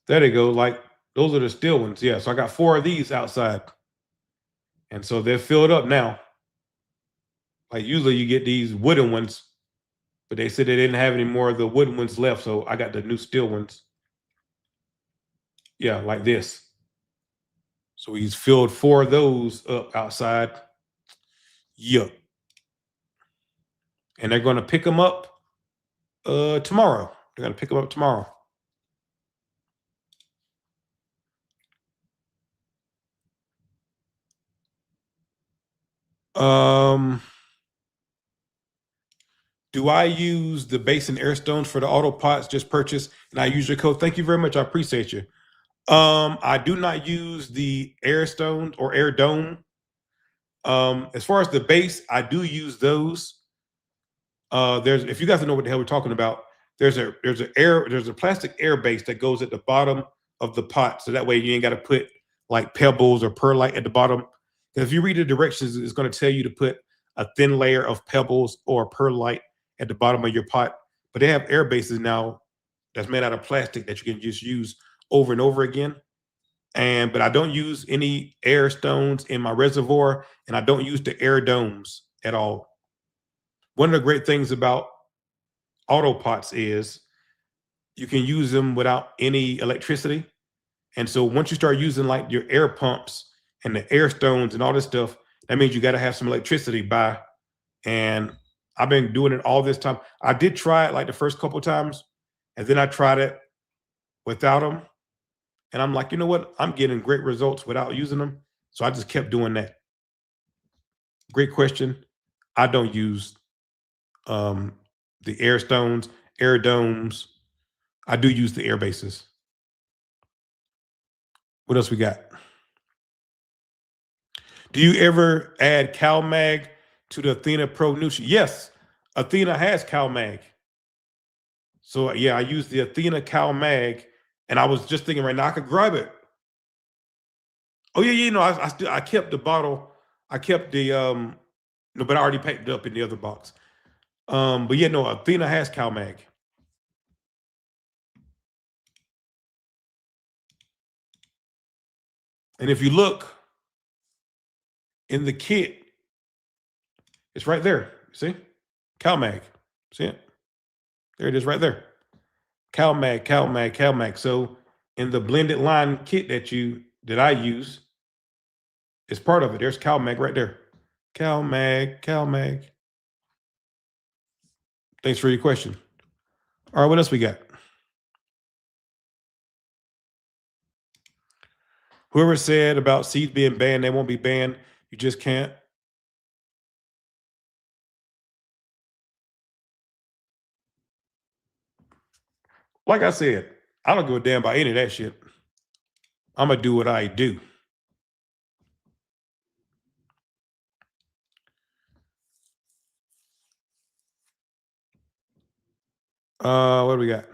There they go. Like those are the steel ones. Yeah. So I got 4 of these outside. And so they're filled up now. Like usually you get these wooden ones, but they said they didn't have any more of the wooden ones left. So I got the new steel ones. Yeah, like this. So he's filled 4 of those up outside. Yup. And they're going to pick them up tomorrow. They're going to pick them up tomorrow. Do I use the Basin Air Stones for the auto pots just purchased and I use your code? Thank you very much. I appreciate you. I do not use the Air Stones or Air Dome. As far as the base, I do use those. If you guys don't know what the hell we're talking about, there's a plastic air base that goes at the bottom of the pot, so that way you ain't got to put like pebbles or perlite at the bottom. If you read the directions, it's going to tell you to put a thin layer of pebbles or perlite at the bottom of your pot. But they have air bases now that's made out of plastic that you can just use over and over again. But I don't use any air stones in my reservoir, and I don't use the air domes at all. One of the great things about auto pots is you can use them without any electricity. And so once you start using like your air pumps and the air stones and all this stuff, that means you got to have some electricity by. And I've been doing it all this time. I did try it like the first couple of times, and then I tried it without them. And I'm like, you know what? I'm getting great results without using them. So I just kept doing that. Great question. I don't use the air stones, air domes. I do use the air bases. What else we got? Do you ever add CalMag to the Athena Pro Nutrient? Yes, Athena has CalMag. So yeah, I use the Athena CalMag, and I was just thinking right now I could grab it. Oh yeah, you know, I kept the bottle. I kept the no, but I already packed it up in the other box. But yeah, no, Athena has CalMag. And if you look in the kit, it's right there. See? CalMag. See it? There it is right there. CalMag, CalMag, CalMag. So in the blended line kit that I use, it's part of it. There's CalMag right there. CalMag, CalMag. Thanks for your question. All right, what else we got? Whoever said about seeds being banned, they won't be banned. You just can't. Like I said, I don't give a damn about any of that shit. I'm going to do what I do. What do we got?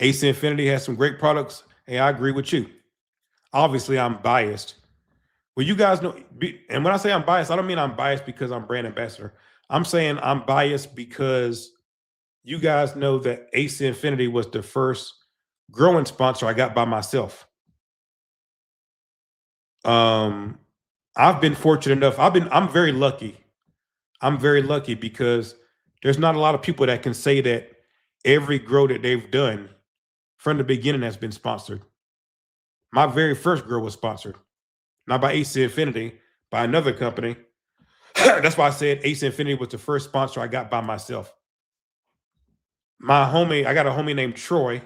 Ace Infinity has some great products. Hey, I agree with you. Obviously, I'm biased. Well, you guys know, and when I say I'm biased, I don't mean I'm biased because I'm brand ambassador. I'm saying I'm biased because you guys know that Ace Infinity was the first growing sponsor I got by myself. I've been fortunate enough. I'm very lucky. I'm very lucky because there's not a lot of people that can say that every grow that they've done from the beginning has been sponsored. My very first grow was sponsored, not by AC Infinity, by another company. That's why I said AC Infinity was the first sponsor I got by myself. My homie, I got a homie named Troy.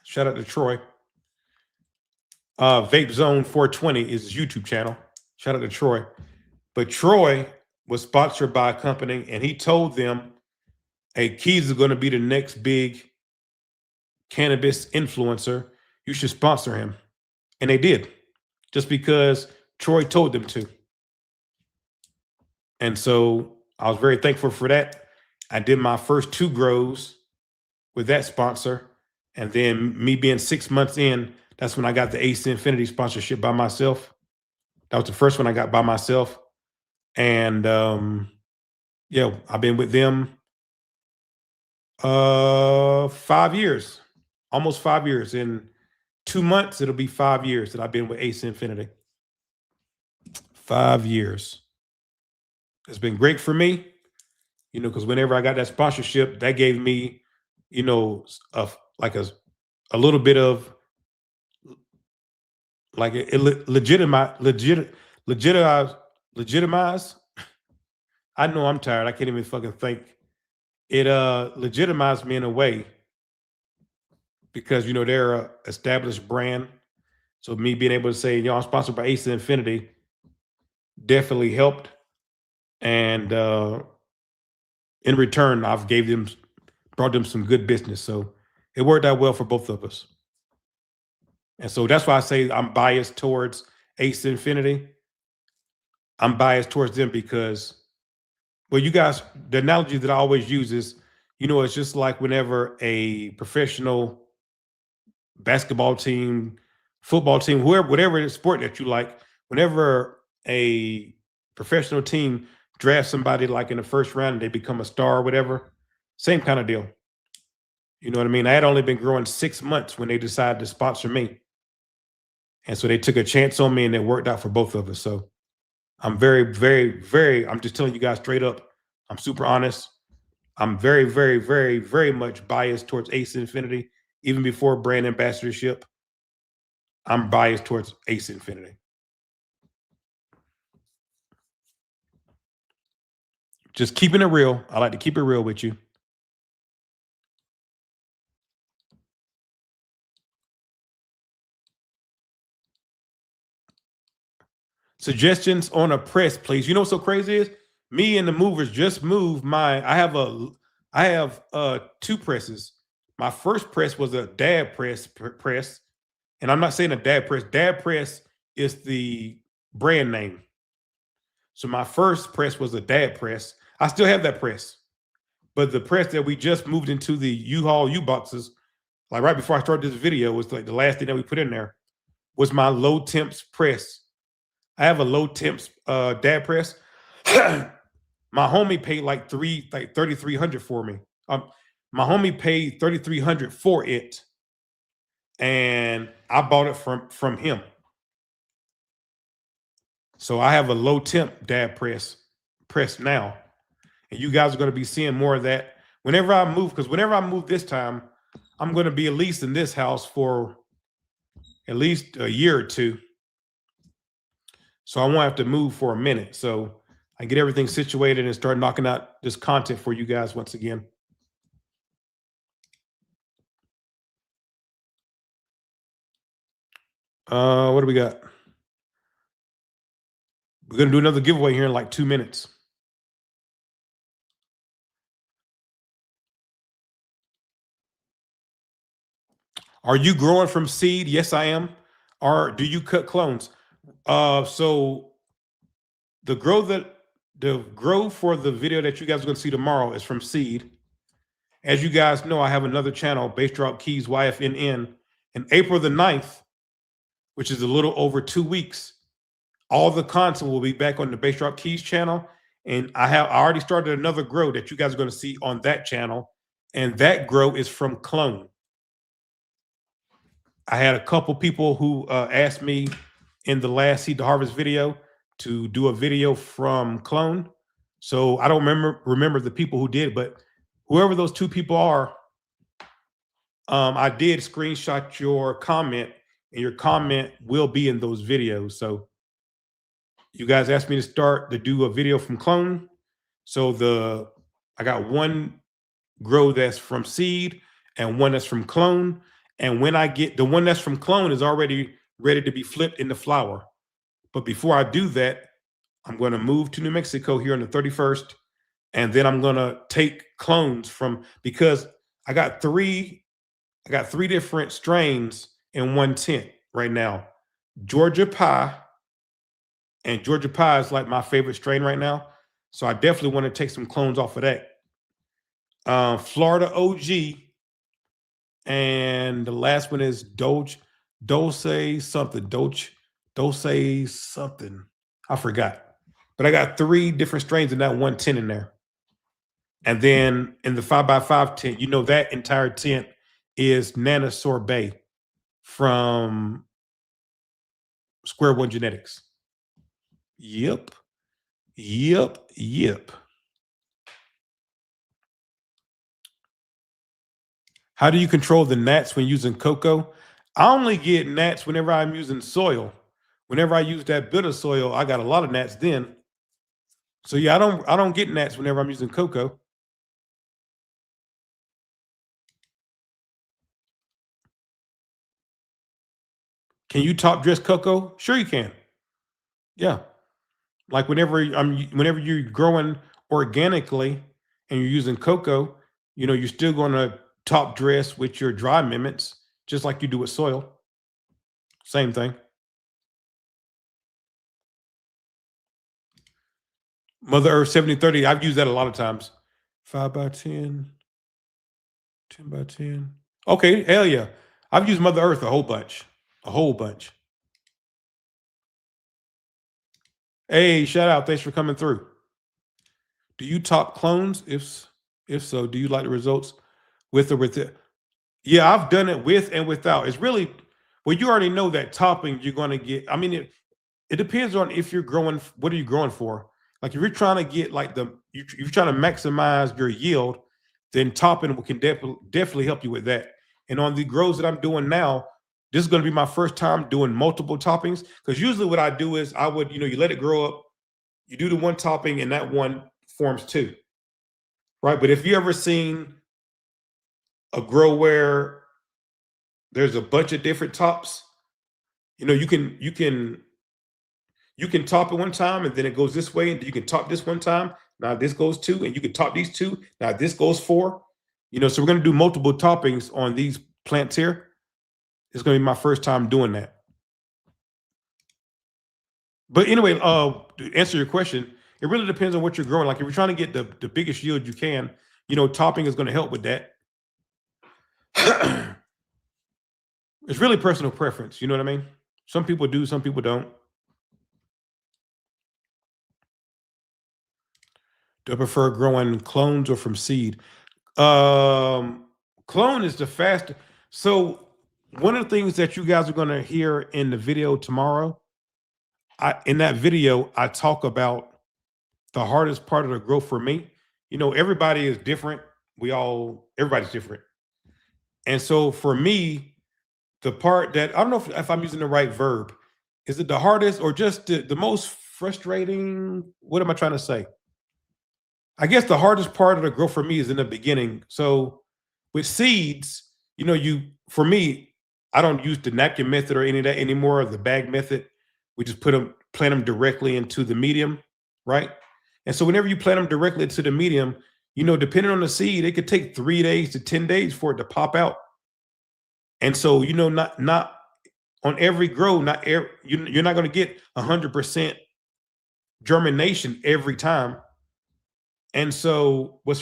Shout out to Troy. Vape Zone 420 is his YouTube channel. Shout out to Troy. But Troy was sponsored by a company, and he told them, hey, Keys is going to be the next big cannabis influencer. You should sponsor him. And they did, just because Troy told them to. And so I was very thankful for that. I did my first 2 grows with that sponsor. And then me being 6 months in, that's when I got the AC Infinity sponsorship by myself. That was the first one I got by myself. And yeah, I've been with them 5 years, almost 5 years. In 2 months, it'll be 5 years that I've been with AC Infinity. 5 years. It's been great for me, you know, because whenever I got that sponsorship, that gave me, you know, a little bit of like it legitimize. I know I'm tired. I can't even fucking think. It legitimized me in a way because, you know, they're an established brand. So me being able to say, you know, I'm sponsored by AC Infinity definitely helped. And in return, I've brought them some good business. So it worked out well for both of us. And so that's why I say I'm biased towards AC Infinity. I'm biased towards them because, well, you guys, the analogy that I always use is, you know, it's just like whenever a professional basketball team, football team, whatever sport that you like, whenever a professional team drafts somebody like in the first round and they become a star or whatever, same kind of deal. You know what I mean? I had only been growing 6 months when they decided to sponsor me. And so they took a chance on me and it worked out for both of us. So I'm very, very, very, I'm just telling you guys straight up, I'm super honest. I'm very, very, very, very much biased towards AC Infinity. Even before brand ambassadorship, I'm biased towards AC Infinity. Just keeping it real. I like to keep it real with you. Suggestions on a press, please. You know what's so crazy is? Me and the movers just moved my, I have 2 presses. My first press was a dab press. And I'm not saying a dab press. Dab press is the brand name. So my first press was a dab press. I still have that press. But the press that we just moved into the U-Haul U-boxes, like right before I started this video, was like the last thing that we put in there, was my low temps press. I have a low temps dab press. My homie paid like $3,300 for me. My homie paid $3,300 for it, and I bought it from him. So I have a low temp dab press now, and you guys are going to be seeing more of that whenever I move. Because whenever I move this time, I'm going to be at least in this house for at least a year or 2. So I won't have to move for a minute. So I get everything situated and start knocking out this content for you guys once again. What do we got? We're going to do another giveaway here in like 2 minutes. Are you growing from seed? Yes, I am. Or do you cut clones? So the grow for the video that you guys are going to see tomorrow is from seed. As you guys know, I have another channel, Bass Drop Keys YFNN, and April the 9th, which is a little over 2 weeks, all the content will be back on the Bass Drop Keys channel. And I already started another grow that you guys are going to see on that channel. And that grow is from clone. I had a couple people who asked me in the last Seed to Harvest video to do a video from clone. So I don't remember the people who did, but whoever those two people are, I did screenshot your comment, and your comment will be in those videos. So you guys asked me to do a video from clone. So I got one grow that's from seed and one that's from clone. And when I get the one that's from clone is already ready to be flipped into flower. But before I do that, I'm going to move to New Mexico here on the 31st. And then I'm going to take clones because I got three different strains in one tent right now. Georgia Pie, and Georgia Pie is like my favorite strain right now. So I definitely want to take some clones off of that. Florida OG, and the last one is Dulce something. I forgot. But I got 3 different strains in that one tent in there. And then in the 5x5 tent, that entire tent is Nana Sorbet from Square One Genetics. Yep. How do you control the gnats when using cocoa? I only get gnats whenever I'm using soil. Whenever I use that bitter soil, I got a lot of gnats then. So yeah, I don't get gnats whenever I'm using cocoa. Can you top dress cocoa? Sure you can. Yeah. Like whenever you're growing organically and you're using cocoa, you're still going to top dress with your dry amendments, just like you do with soil. Same thing. Mother Earth 7030, I've used that a lot of times. 5x10, 10x10. Okay, hell yeah. I've used Mother Earth a whole bunch. Hey, shout out. Thanks for coming through. Do you top clones? If so, do you like the results with or with it? Yeah, I've done it with and without. It's really, well, you already know that topping you're going to get. I mean, it depends on if you're growing, what are you growing for? Like if you're trying to get like you're trying to maximize your yield, then topping can definitely help you with that. And on the grows that I'm doing now, this is going to be my first time doing multiple toppings, because usually what I do is I would, you let it grow up, you do the one topping, and that one forms 2, right? But if you ever seen a grow where there's a bunch of different tops, you can top it one time and then it goes this way, and you can top this one time. Now this goes 2, and you can top these 2. Now this goes 4. So we're going to do multiple toppings on these plants here. It's going to be my first time doing that. But anyway, to answer your question, it really depends on what you're growing. Like if you're trying to get the biggest yield you can, topping is going to help with that. It's really personal preference. You know what I mean? Some people do, some people don't. Do I prefer growing clones or from seed? Clone is the fastest. So one of the things that you guys are going to hear in the video tomorrow, in that video, I talk about the hardest part of the growth for me. Everybody is different. Everybody's different. And so for me, the part that, I don't know if I'm using the right verb, is it the hardest or just the most frustrating? What am I trying to say? I guess the hardest part of the growth for me is in the beginning. So with seeds, for me, I don't use the napkin method or any of that anymore, or the bag method. We just plant them directly into the medium, right? And so whenever you plant them directly into the medium, depending on the seed, it could take 3 days to 10 days for it to pop out. And so, not on every grow, you're not going to get 100% germination every time. And so what's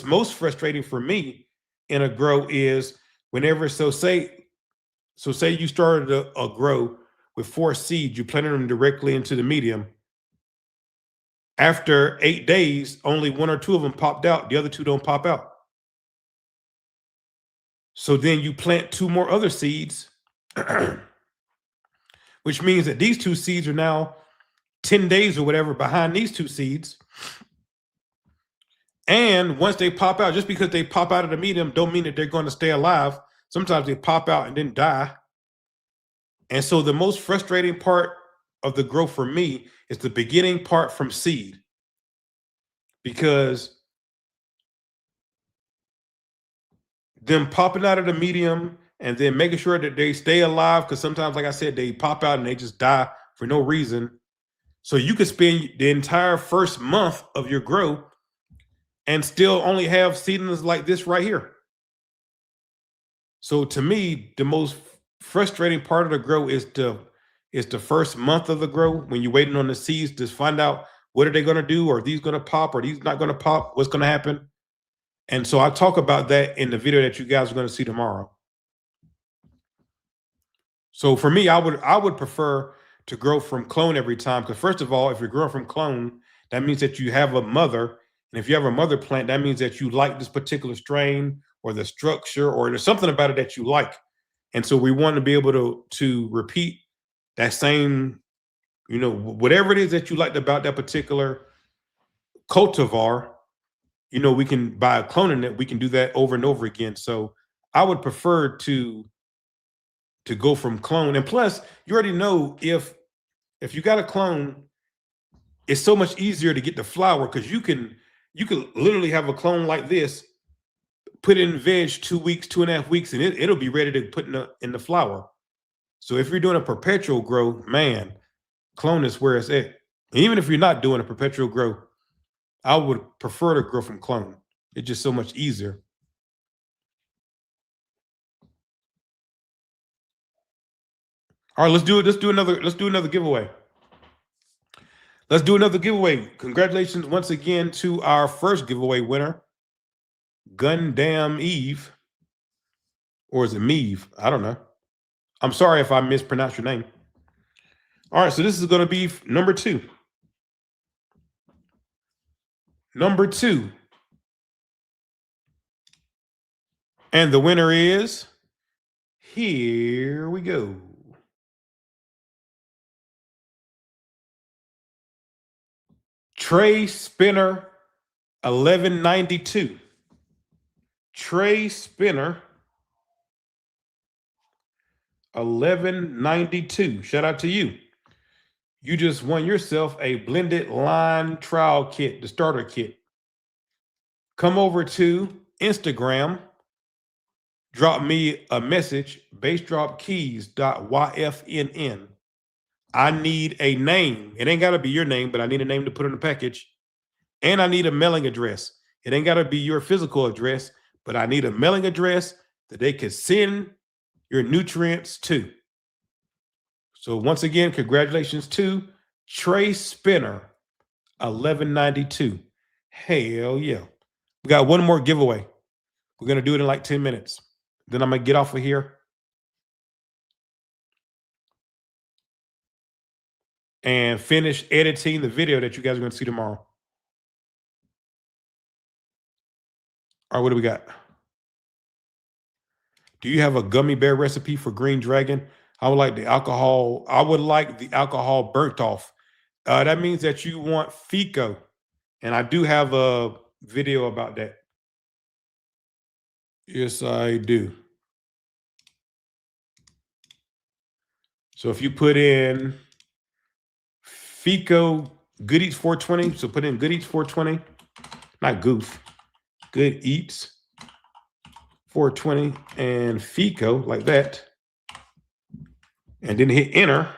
most frustrating for me in a grow is whenever, say you started a grow with 4 seeds, you planted them directly into the medium. After 8 days, only 1 or 2 of them popped out. The other 2 don't pop out. So then you plant 2 more other seeds, which means that these 2 seeds are now 10 days or whatever behind these 2 seeds. And once they pop out, just because they pop out of the medium don't mean that they're going to stay alive. Sometimes they pop out and then die. And so the most frustrating part of the growth for me is the beginning part from seed, because them popping out of the medium and then making sure that they stay alive, because sometimes, like I said, they pop out and they just die for no reason. So you could spend the entire first month of your grow and still only have seedlings like this right here. So to me, the most frustrating part of the grow is the first month of the grow, when you're waiting on the seeds to find out what are they going to do, are these going to pop, are these not going to pop, what's going to happen. And so I talk about that in the video that you guys are going to see tomorrow. So for me, I would prefer to grow from clone every time, because first of all, if you're growing from clone, that means that you have a mother. And if you have a mother plant, that means that you like this particular strain or the structure, or there's something about it that you like. And so we want to be able to repeat that same, whatever it is that you liked about that particular cultivar, we can, by cloning it, we can do that over and over again. So I would prefer to go from clone. And plus, you already know, if you got a clone, it's so much easier to get the flower, because you could literally have a clone like this, put it in veg 2 weeks, 2.5 weeks, and it'll be ready to put in the flower. So if you're doing a perpetual grow, man, clone is where it's at. And even if you're not doing a perpetual grow, I would prefer to grow from clone. It's just so much easier. All right, let's do it. Let's do another giveaway. Let's do another giveaway. Congratulations once again to our first giveaway winner, Gundam Eve. Or is it Meave? I don't know. I'm sorry if I mispronounced your name. All right, so this is going to be number 2. Number 2. And the winner is, here we go, Tray Spinner 1192. Tray Spinner 1192. Shout out to you. You just won yourself a blended line trial kit, the starter kit. Come over to Instagram, drop me a message, bassdropkeys.yfnn. I need a name. It ain't got to be your name, but I need a name to put in the package. And I need a mailing address. It ain't got to be your physical address, but I need a mailing address that they can send your nutrients to. So once again, congratulations to Tray Spinner 1192. Hell yeah. We got one more giveaway. We're going to do it in like 10 minutes. Then I'm going to get off of here and finish editing the video that you guys are going to see tomorrow. All right, what do we got? Do you have a gummy bear recipe for Green Dragon? I would like the alcohol. I would like the alcohol burnt off. That means that you want FICO. And I do have a video about that. Yes, I do. So if you put in FICO Good Eats 420, so put in Good Eats 420, not Goof, Good Eats 420 and FICO like that, and then hit enter.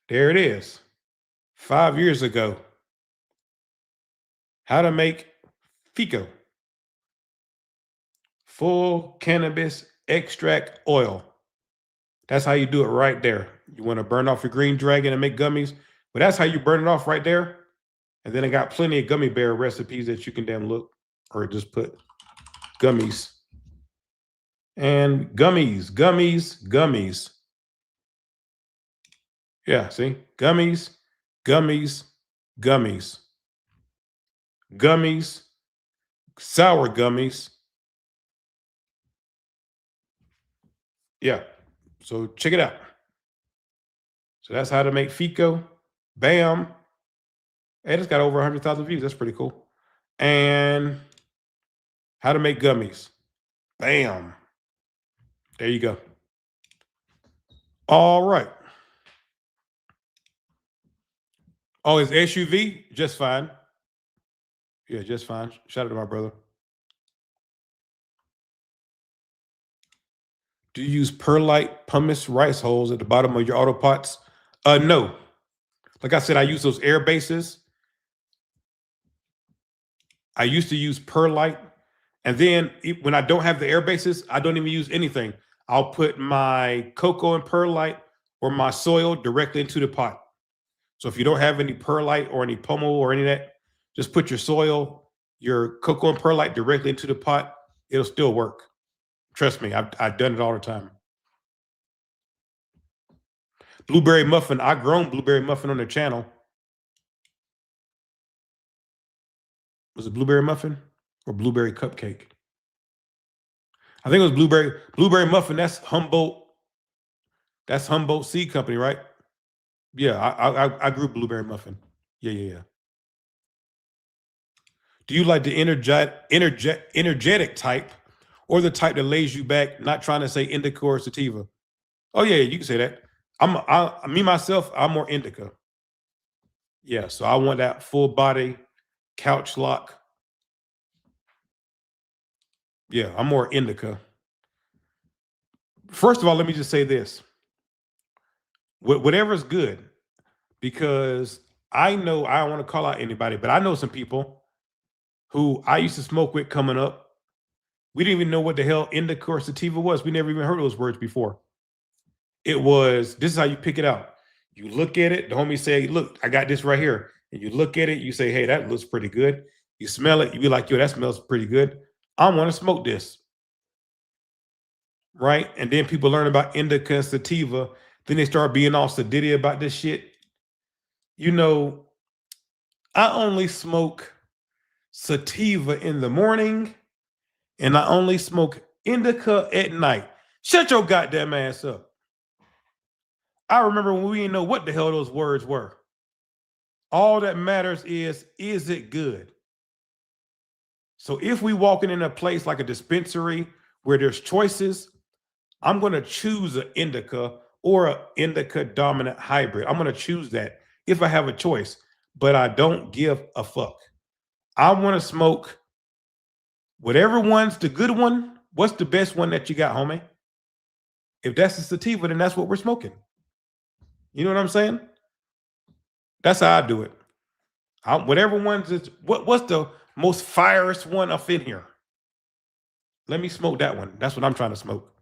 There it is. 5 years ago. How to make FICO. Full cannabis extract oil. That's how you do it right there. You want to burn off your Green Dragon and make gummies, but that's how you burn it off right there. And then I got plenty of gummy bear recipes that you can damn look, or just put gummies. And gummies. Yeah, see? Gummies. Sour gummies. Yeah, so check it out. So that's how to make FICO. Bam. And it's got over 100,000 views. That's pretty cool. And how to make gummies. Bam. There you go. All right. Oh, it's SUV? Just fine. Yeah, just fine. Shout out to my brother. Do you use perlite pumice rice holes at the bottom of your auto pots? No. Like I said, I use those air bases. I used to use perlite. And then when I don't have the air bases, I don't even use anything. I'll put my cocoa and perlite or my soil directly into the pot. So if you don't have any perlite or any pomo or any of that, just put your soil, your cocoa and perlite directly into the pot. It'll still work. Trust me, I've done it all the time. Blueberry muffin. I've grown blueberry muffin on the channel. Was it blueberry muffin or blueberry cupcake? I think it was blueberry muffin. That's Humboldt. That's Humboldt Seed Company, right? Yeah, I grew blueberry muffin. Yeah. Do you like the energetic type or the type that lays you back, not trying to say indica or sativa? Oh, yeah, you can say that. Me, myself, I'm more indica. Yeah, so I want that full body couch lock. Yeah, I'm more indica. First of all, let me just say this. Whatever's good, because I know I don't want to call out anybody, but I know some people who I used to smoke with coming up. We didn't even know what the hell indica or sativa was. We never even heard those words before. It was, this is how you pick it out. You look at it, the homie say, look, I got this right here. And you look at it, you say, hey, that looks pretty good. You smell it, you be like, yo, that smells pretty good. I want to smoke this. Right? And then people learn about indica and sativa. Then they start being all sedity about this shit. You know, I only smoke sativa in the morning and I only smoke indica at night. Shut your goddamn ass up. I remember when we didn't know what the hell those words were. All that matters is it good? So if we walking in a place like a dispensary where there's choices, I'm going to choose an indica or an indica dominant hybrid. I'm going to choose that if I have a choice, but I don't give a fuck. I want to smoke whatever one's the good one. What's the best one that you got, homie? If that's a sativa, then that's what we're smoking. You know what I'm saying? That's how I do it. Whatever one's is, what's the most fireest one up in here? Let me smoke that one. That's what I'm trying to smoke.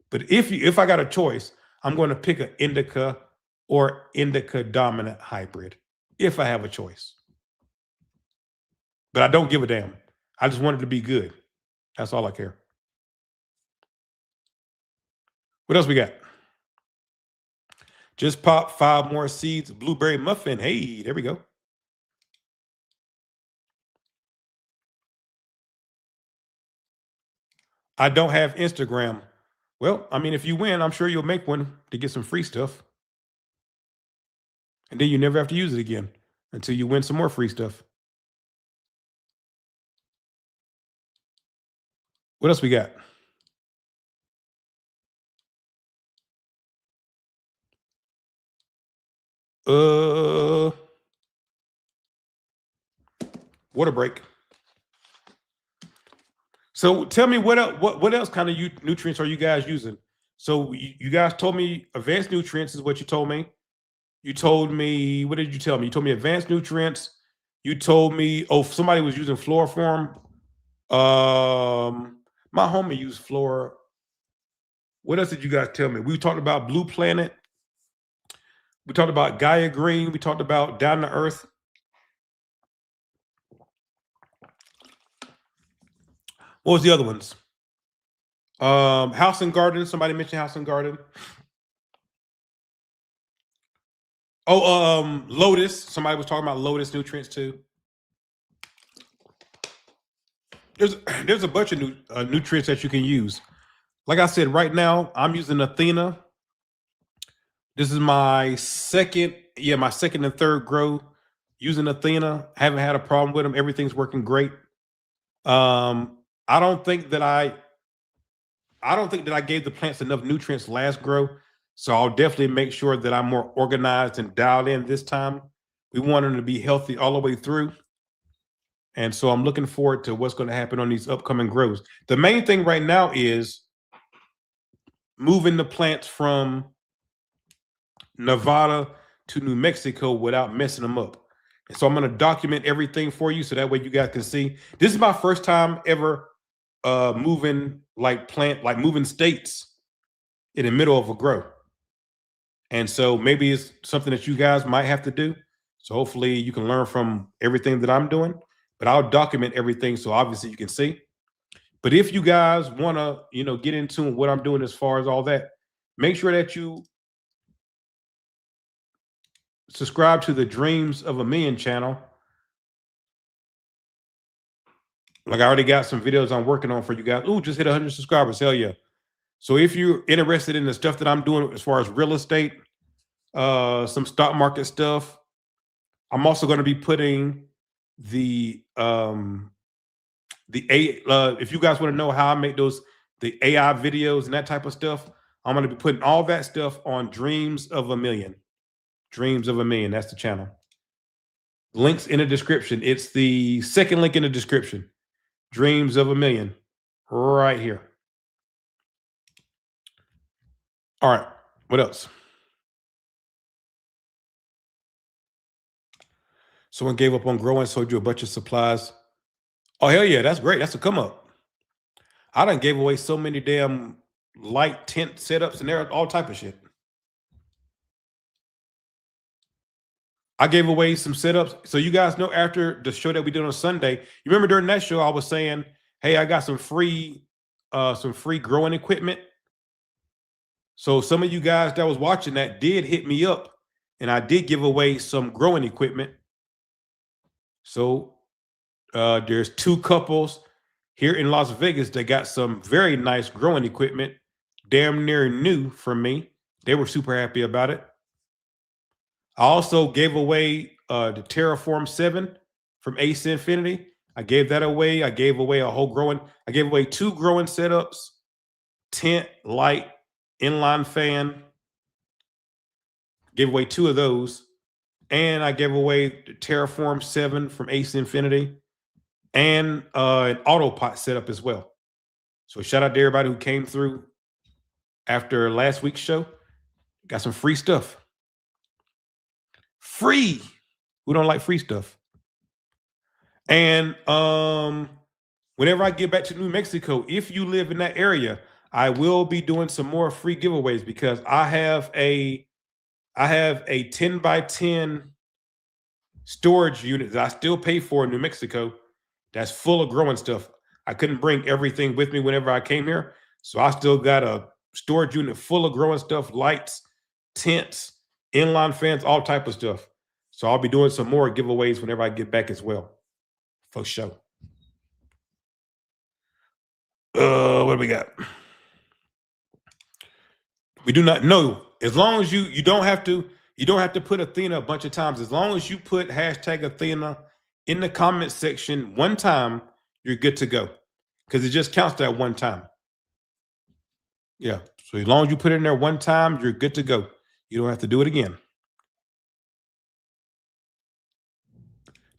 But if I got a choice, I'm going to pick an indica or indica dominant hybrid if I have a choice. But I don't give a damn. I just want it to be good. That's all I care. What else we got? Just pop 5 more seeds. Blueberry muffin. Hey, there we go. I don't have Instagram. Well, I mean, if you win, I'm sure you'll make one to get some free stuff. And then you never have to use it again until you win some more free stuff. What else we got? Water break. So tell me what else kind of nutrients are you guys using? So you guys told me advanced nutrients is what you told me. You told me, what did you tell me? You told me advanced nutrients. You told me, oh, somebody was using Floriform. My homie used Flora. What else did you guys tell me? We talked about Blue Planet. We talked about Gaia Green. We talked about Down to Earth. What was the other ones? House and Garden. Somebody mentioned House and Garden. Oh, Lotus. Somebody was talking about Lotus nutrients too. There's a bunch of nutrients that you can use. Like I said, right now I'm using Athena. This is my second and third grow. using Athena. Haven't had a problem with them. Everything's working great. I don't think that I gave the plants enough nutrients last grow. So I'll definitely make sure that I'm more organized and dialed in this time. We want them to be healthy all the way through. And so I'm looking forward to what's going to happen on these upcoming grows. The main thing right now is moving the plants from Nevada to New Mexico without messing them up. And so I'm going to document everything for you so that way you guys can see. This is my first time ever moving moving states in the middle of a grow. And so maybe it's something that you guys might have to do. So hopefully you can learn from everything that I'm doing, but I'll document everything so obviously you can see. But if you guys want to, get into what I'm doing as far as all that, make sure that you subscribe to the Dreams of a Million channel. Like I already got some videos I'm working on for you guys. Ooh, just hit 100 subscribers. Hell yeah. So if you're interested in the stuff that I'm doing as far as real estate, some stock market stuff, I'm also going to be putting if you guys want to know how I make the AI videos and that type of stuff, I'm going to be putting all that stuff on Dreams of a Million. Dreams of a Million. That's the channel. Links in the description. It's the second link in the description. Dreams of a Million. Right here. All right. What else? Someone gave up on growing, sold you a bunch of supplies. Oh, hell yeah. That's great. That's a come up. I done gave away so many damn light tent setups and there all type of shit. I gave away some setups. So you guys know after the show that we did on Sunday, you remember during that show, I was saying, hey, I got some free growing equipment. So some of you guys that was watching that did hit me up and I did give away some growing equipment. So there's two couples here in Las Vegas that got some very nice growing equipment, damn near new from me. They were super happy about it. I also gave away the Terraform 7 from Ace Infinity. I gave that away. I gave away I gave away 2 growing setups, tent, light, inline fan. Gave away 2 of those. And I gave away the Terraform 7 from Ace Infinity and an Autopot setup as well. So shout out to everybody who came through after last week's show. Got some free stuff. Free. Who don't like free stuff? And whenever I get back to New Mexico, if you live in that area, I will be doing some more free giveaways because I have a 10 by 10 storage unit that I still pay for in New Mexico that's full of growing stuff. I couldn't bring everything with me whenever I came here. So I still got a storage unit full of growing stuff, lights, tents, inline fans, all type of stuff. So I'll be doing some more giveaways whenever I get back as well. For sure. What do we got? We do not know. As long as you don't have to put Athena a bunch of times. As long as you put hashtag Athena in the comment section one time, you're good to go. Because it just counts that one time. Yeah. So as long as you put it in there one time, you're good to go. You don't have to do it again.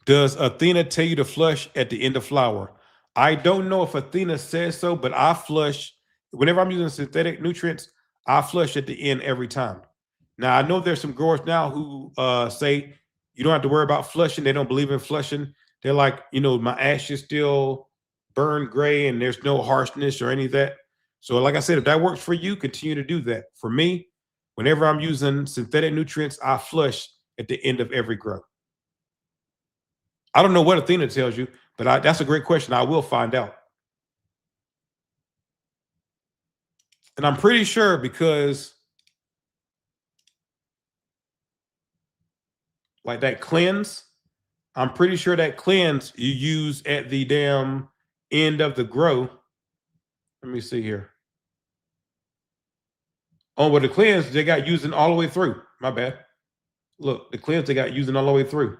Does Athena tell you to flush at the end of flower? I don't know if Athena says so, but I flush. Whenever I'm using synthetic nutrients, I flush at the end every time. Now, I know there's some growers now who say you don't have to worry about flushing. They don't believe in flushing. They're like, my ashes still burn gray and there's no harshness or any of that. So like I said, if that works for you, continue to do that. For me, whenever I'm using synthetic nutrients, I flush at the end of every grow. I don't know what Athena tells you, but that's a great question. I will find out. And I'm pretty sure because like that cleanse, I'm pretty sure that cleanse you use at the damn end of the grow. Let me see here. Oh, well, the cleanse they got using all the way through. My bad. Look, the cleanse they got using all the way through.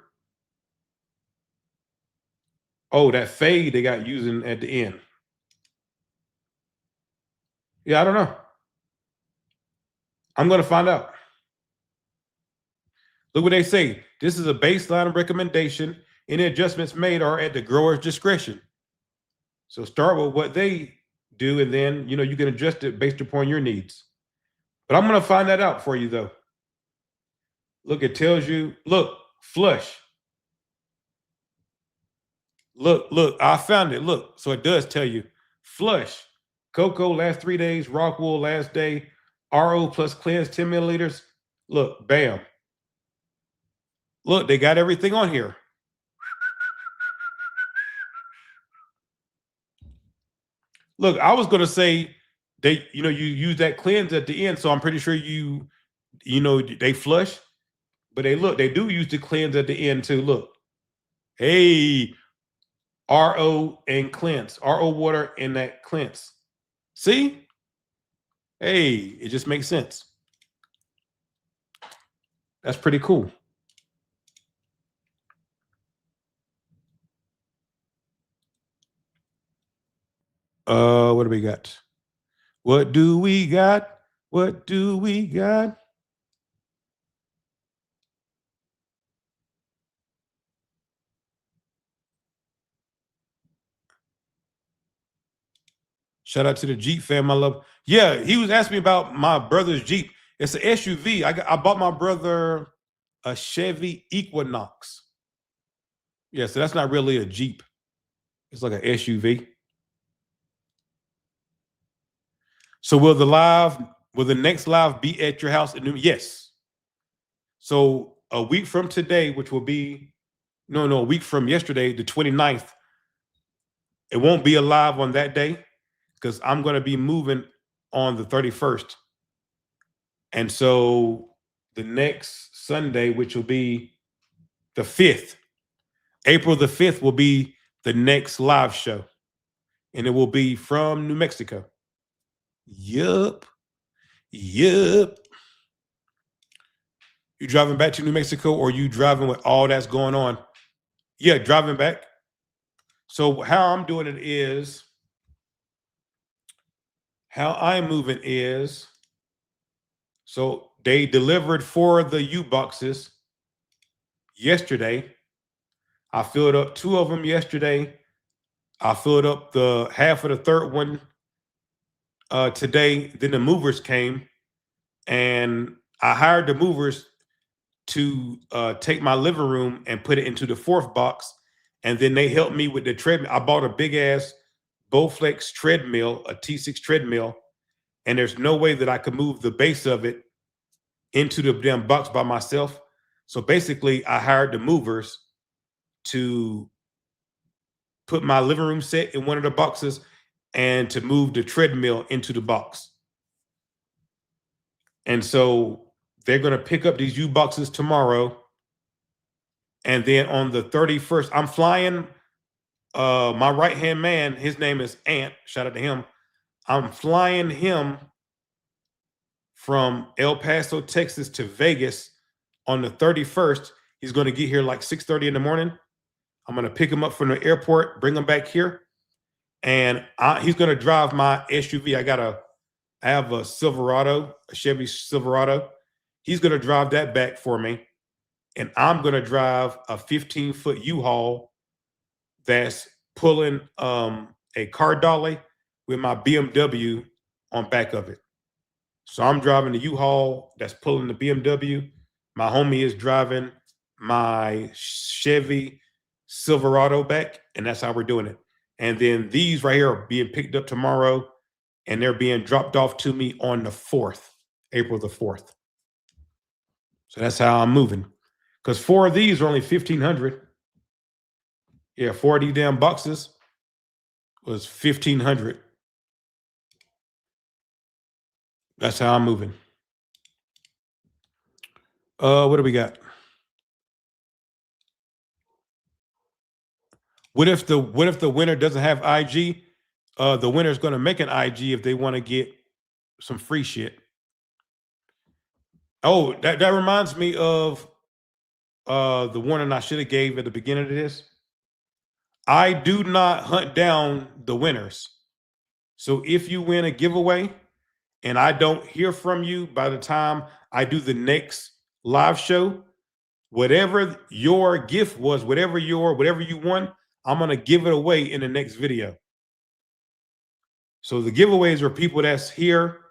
Oh, that fade they got using at the end. Yeah, I don't know. I'm going to find out. Look what they say. This is a baseline recommendation. Any adjustments made are at the grower's discretion. So start with what they do, and then you can adjust it based upon your needs. But I'm going to find that out for you, though. Look, it tells you, look, flush. Look, I found it. Look, so it does tell you flush. Cocoa last 3 days, rock wool last day, RO plus cleanse 10 milliliters. Look, bam. Look, they got everything on here. Look, I was gonna say you use that cleanse at the end, so I'm pretty sure they flush, but they do use the cleanse at the end too. Look, hey, RO and cleanse, RO water and that cleanse. See? Hey, it just makes sense. That's pretty cool. What do we got? What do we got? What do we got? Shout out to the Jeep fam. I love. Yeah, he was asking me about my brother's Jeep. It's an SUV. I bought my brother a Chevy Equinox. Yeah, so that's not really a Jeep. It's like an SUV. So will the next live be at your house? Yes. So a week from today, which will be a week from yesterday, the 29th, it won't be a live on that day because I'm going to be moving on the 31st. And so the next Sunday, which will be the 5th, April the 5th will be the next live show. And it will be from New Mexico. Yup. You driving back to New Mexico, or you driving with all that's going on? Yeah, driving back. So how I'm doing it is, how I'm moving is, so they delivered 4 of the U boxes yesterday. I filled up 2 of them yesterday. I filled up the half of the third one today. Then the movers came, and I hired the movers to take my living room and put it into the 4th box. And then they helped me with the treadmill. I bought a big ass Bowflex treadmill, a T6 treadmill, and there's no way that I could move the base of it into the damn box by myself. So basically, I hired the movers to put my living room set in one of the boxes and to move the treadmill into the box. And so they're going to pick up these U boxes tomorrow. And then on the 31st, I'm flying my right-hand man. His name is Ant. Shout out to him. I'm flying him from El Paso, Texas to Vegas on the 31st. He's going to get here like 6:30 in the morning. I'm going to pick him up from the airport, bring him back here. And he's going to drive my SUV. I have a Silverado, a Chevy Silverado. He's going to drive that back for me. And I'm going to drive a 15-foot U-Haul that's pulling a car dolly with my BMW on back of it. So I'm driving the U-Haul that's pulling the BMW. My homie is driving my Chevy Silverado back, and that's how we're doing it. And then these right here are being picked up tomorrow, and they're being dropped off to me on the 4th, April the 4th. So that's how I'm moving. Because 4 of these are only $1,500. Yeah, 4 of these damn boxes was $1,500. That's how I'm moving. What do we got? What if the winner doesn't have IG? The winner's going to make an IG if they want to get some free shit. Oh, that reminds me of the warning I should have gave at the beginning of this. I do not hunt down the winners. So if you win a giveaway and I don't hear from you by the time I do the next live show, whatever your gift was, whatever you won, I'm going to give it away in the next video. So the giveaways are people that's here,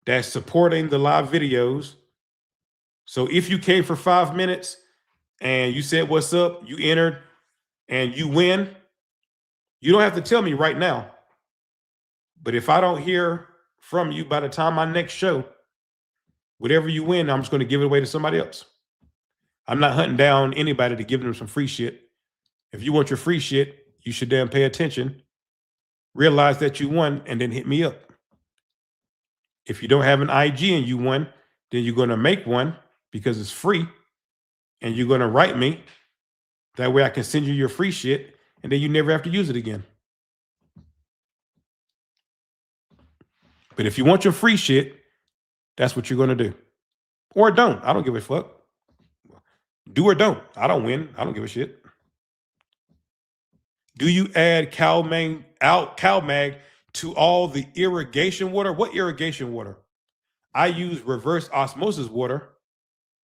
that's supporting the live videos. So if you came for 5 minutes and you said, what's up, you entered and you win, you don't have to tell me right now. But if I don't hear from you by the time my next show, whatever you win, I'm just going to give it away to somebody else. I'm not hunting down anybody to give them some free shit. If you want your free shit, you should damn pay attention, realize that you won, and then hit me up. If you don't have an IG and you won, then you're going to make one because it's free, and you're going to write me. That way I can send you your free shit, and then you never have to use it again. But if you want your free shit, that's what you're going to do. Or don't. I don't give a fuck. Do or don't. I don't win. I don't give a shit. Do you add CalMag to all the irrigation water? What irrigation water? I use reverse osmosis water.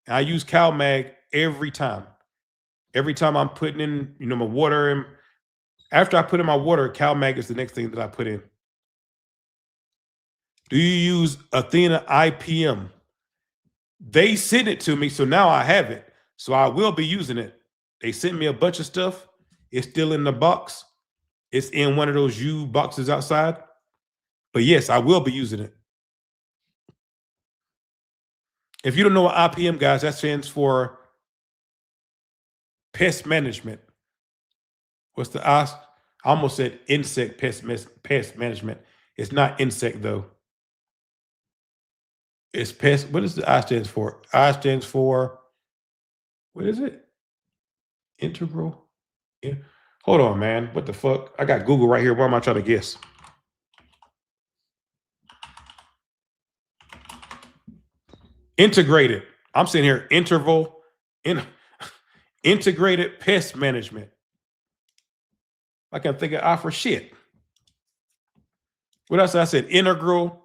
I use CalMag every time. Every time I'm putting in, my water in. After I put in my water, CalMag is the next thing that I put in. Do you use Athena IPM? They sent it to me, so now I have it. So I will be using it. They sent me a bunch of stuff. It's still in the box. It's in one of those U boxes outside. But yes, I will be using it. If you don't know what IPM, guys, that stands for pest management. What's the I almost said insect pest management. It's not insect though. It's pest. What does the I stands for? I stands for, what is it? Integral. Yeah. Hold on, man. What the fuck? I got Google right here. Why am I trying to guess? Integrated. I'm sitting here. Integrated pest management. I can't think of I for shit. What else? I said integral.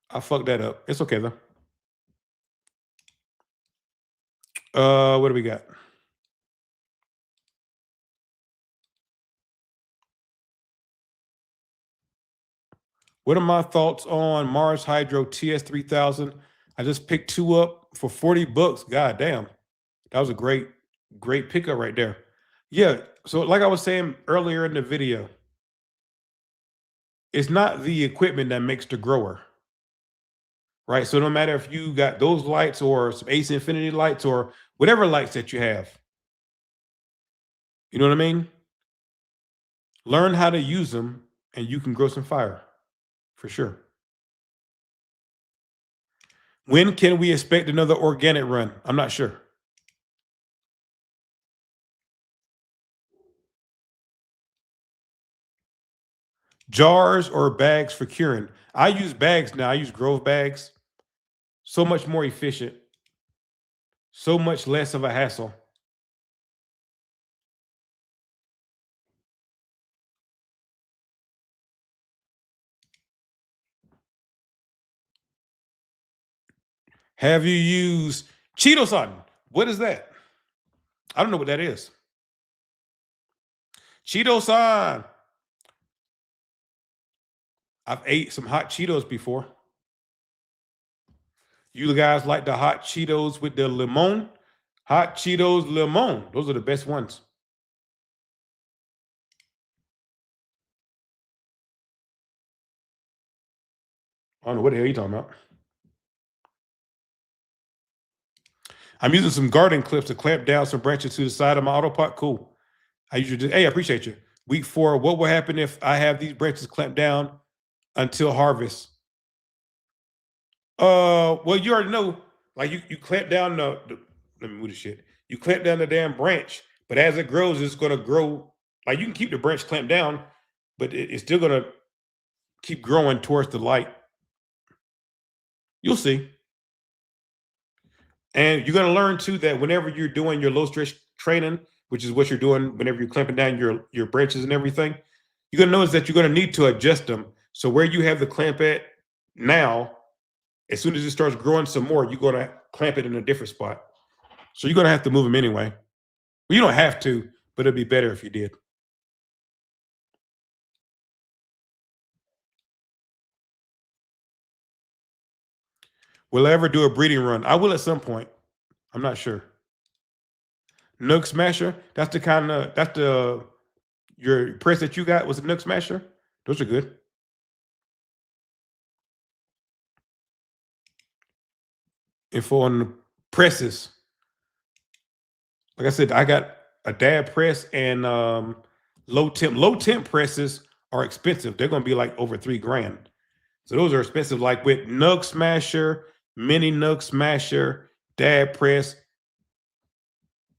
I fucked that up. It's okay though. What do we got? What are my thoughts on Mars Hydro TS3000? I just picked 2 up for $40. God damn. That was a great pickup right there. Yeah. So like I was saying earlier in the video, it's not the equipment that makes the grower. Right? So no matter if you got those lights or some Ace Infinity lights or whatever lights that you have, you know what I mean? Learn how to use them and you can grow some fire for sure. When can we expect another organic run? I'm not sure. Jars or bags for curing? I use bags now. I use Grove bags. So much more efficient. So much less of a hassle. Have you used Cheeto-san? What is that? I don't know what that is. Cheeto-san. I've ate some hot Cheetos before. You guys like the hot Cheetos with the limon? Hot Cheetos limon. Those are the best ones. I don't know what the hell you're talking about. I'm using some garden clips to clamp down some branches to the side of my auto pot. Cool. I usually do. Hey, I appreciate you. Week 4, what will happen if I have these branches clamped down until harvest? Well, you already know, like you clamp down the let me move the shit. You clamp down the damn branch, but as it grows, it's gonna grow. Like you can keep the branch clamped down, but it's still gonna keep growing towards the light. You'll see. And you're gonna learn too that whenever you're doing your low stress training which is what you're doing whenever you're clamping down your branches and everything, you're going to notice that you're going to need to adjust them. So where you have the clamp at now, as soon as it starts growing some more, you're going to clamp it in a different spot. So you're going to have to move them anyway. Well, you don't have to, but it'd be better if you did. Will I ever do a breeding run? I will at some point. I'm not sure. Nook Smasher, that's your press that you got was a Nook Smasher. Those are good. Info on the presses. Like I said, I got a dab press and low temp. Low temp presses are expensive. They're going to be like over $3,000. So those are expensive. Like with Nook Smasher, Mini Nook Smasher, dab press.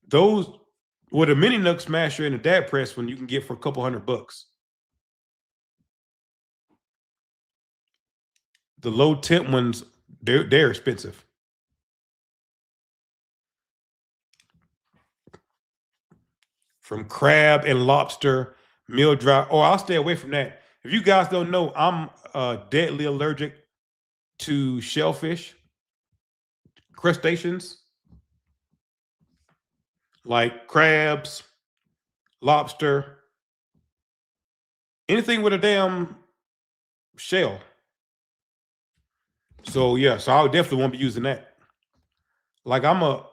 Those with a Mini Nook Smasher and a dab press one you can get for a couple $100. The low temp ones, they're expensive. From crab and lobster, meal dry. Oh, I'll stay away from that. If you guys don't know, I'm deadly allergic to shellfish, crustaceans, like crabs, lobster, anything with a damn shell. So yeah, so I definitely won't be using that. Like I'm a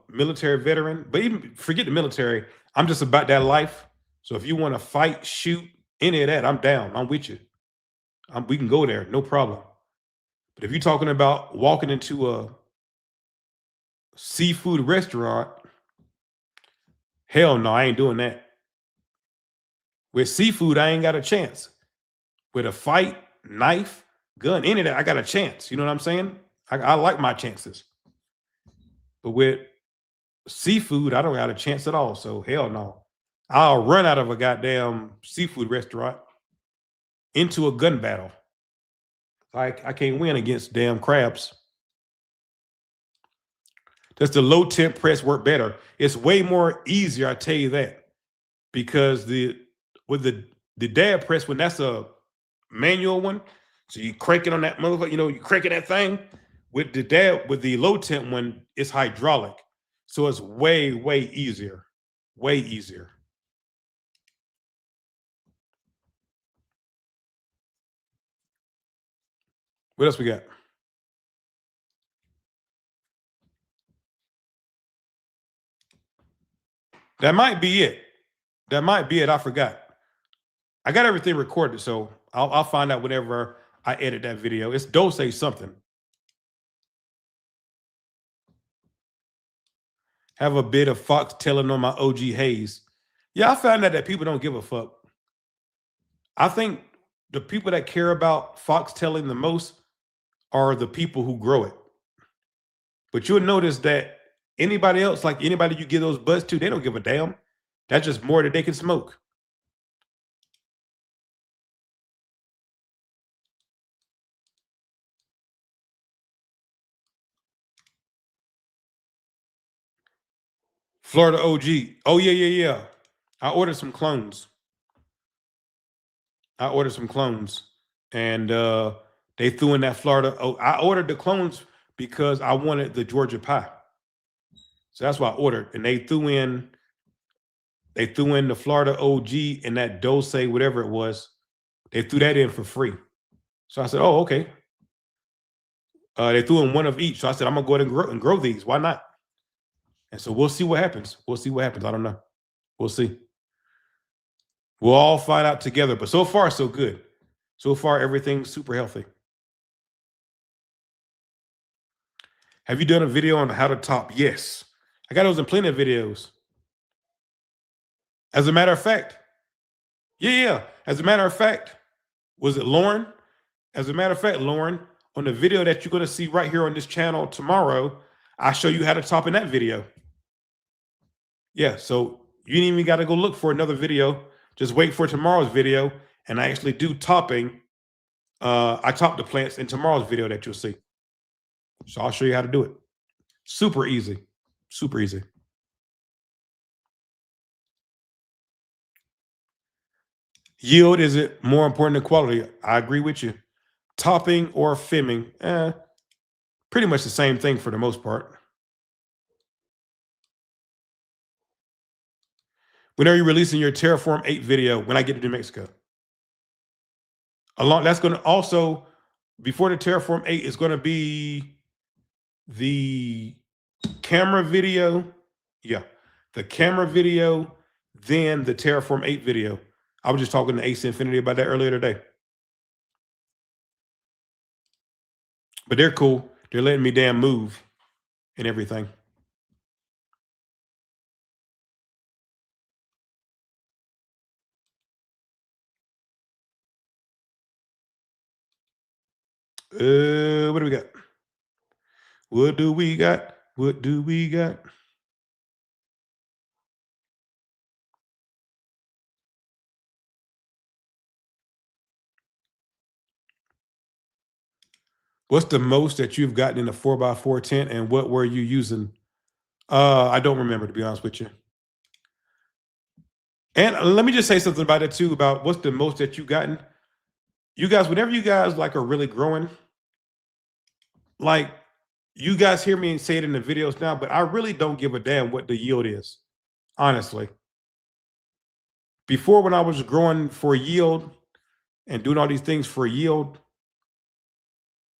military veteran, but even forget the military, I'm just about that life. So if you want to fight, shoot, any of that, I'm down. I'm with you. We can go there, no problem. But if you're talking about walking into a seafood restaurant, hell no, I ain't doing that. With seafood, I ain't got a chance. With a fight, knife, gun, any of that, I got a chance. You know what I'm saying? I like my chances. But with seafood, I don't got a chance at all. So hell no. I'll run out of a goddamn seafood restaurant into a gun battle. I can't win against damn crabs. Does the low temp press work better? It's way more easier, I tell you that. Because with the dab press, when that's a manual one, so you crank it on that motherfucker, you cranking that thing. With the low temp one, it's hydraulic. So it's way, way easier. Way easier. What else we got? That might be it. That might be it. I forgot. I got everything recorded, so I'll find out whenever I edit that video. It's Dose something. Have a bit of foxtailing on my OG haze. Yeah, I found out that people don't give a fuck. I think the people that care about foxtailing the most are the people who grow it. But you'll notice that anybody else, like anybody you give those buds to, they don't give a damn. That's just more that they can smoke. Florida OG. Oh, yeah. I ordered some clones. And they threw in that Florida. Oh, I ordered the clones because I wanted the Georgia pie. So that's why I ordered. And they threw in the Florida OG and that Dose, whatever it was. They threw that in for free. So I said, oh, okay. They threw in one of each. So I said, I'm going to go ahead and grow these. Why not? And so we'll see what happens. I don't know. We'll see. We'll all find out together. But so far, so good. So far, everything's super healthy. Have you done a video on how to top? Yes. I got those in plenty of videos. As a matter of fact, yeah. As a matter of fact, was it Lauren? As a matter of fact, Lauren, on the video that you're going to see right here on this channel tomorrow, I show you how to top in that video. Yeah, so you didn't even got to go look for another video. Just wait for tomorrow's video, and I actually do topping. I top the plants in tomorrow's video that you'll see. So I'll show you how to do it. Super easy. Super easy. Yield is it more important than quality? I agree with you. Topping or fimming, pretty much the same thing for the most part. When are you releasing your Terraform 8 video? When I get to New Mexico. That's going to also, before the Terraform 8, is going to be the camera video. Yeah, the camera video, then the Terraform 8 video. I was just talking to Ace Infinity about that earlier today. But they're cool. They're letting me damn move and everything. What do we got? What do we got? What do we got? What's the most that you've gotten in a 4x4 tent, and what were you using? I don't remember, to be honest with you. And let me just say something about it too, about what's the most that you've gotten. You guys, whenever you guys like are really growing, like you guys hear me say it in the videos now, but I really don't give a damn what the yield is, honestly. Before, when I was growing for yield and doing all these things for yield,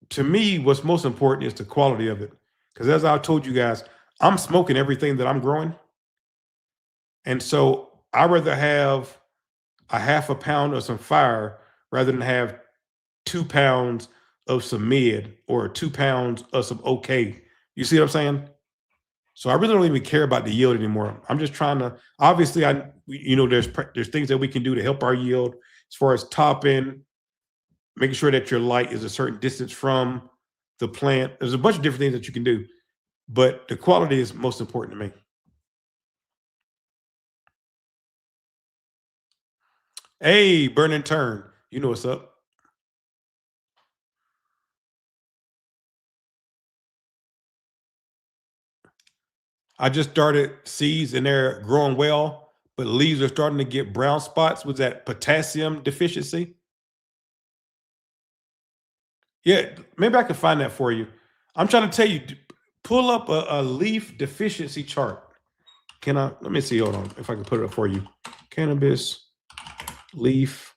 to me, what's most important is the quality of it. Because as I told you guys, I'm smoking everything that I'm growing. And so I'd rather have a half a pound of some fire rather than have 2 pounds of some mid or 2 pounds of some okay. You see what I'm saying? So I really don't even care about the yield anymore. I'm just trying to, obviously, there's things that we can do to help our yield as far as topping, making sure that your light is a certain distance from the plant. There's a bunch of different things that you can do, but the quality is most important to me. Hey, Burn and Turn, you know what's up. I just started seeds and they're growing well, but leaves are starting to get brown spots. Was that potassium deficiency? Yeah, maybe I can find that for you. I'm trying to tell you, pull up a leaf deficiency chart. Can I? Let me see. Hold on, if I can put it up for you. Cannabis leaf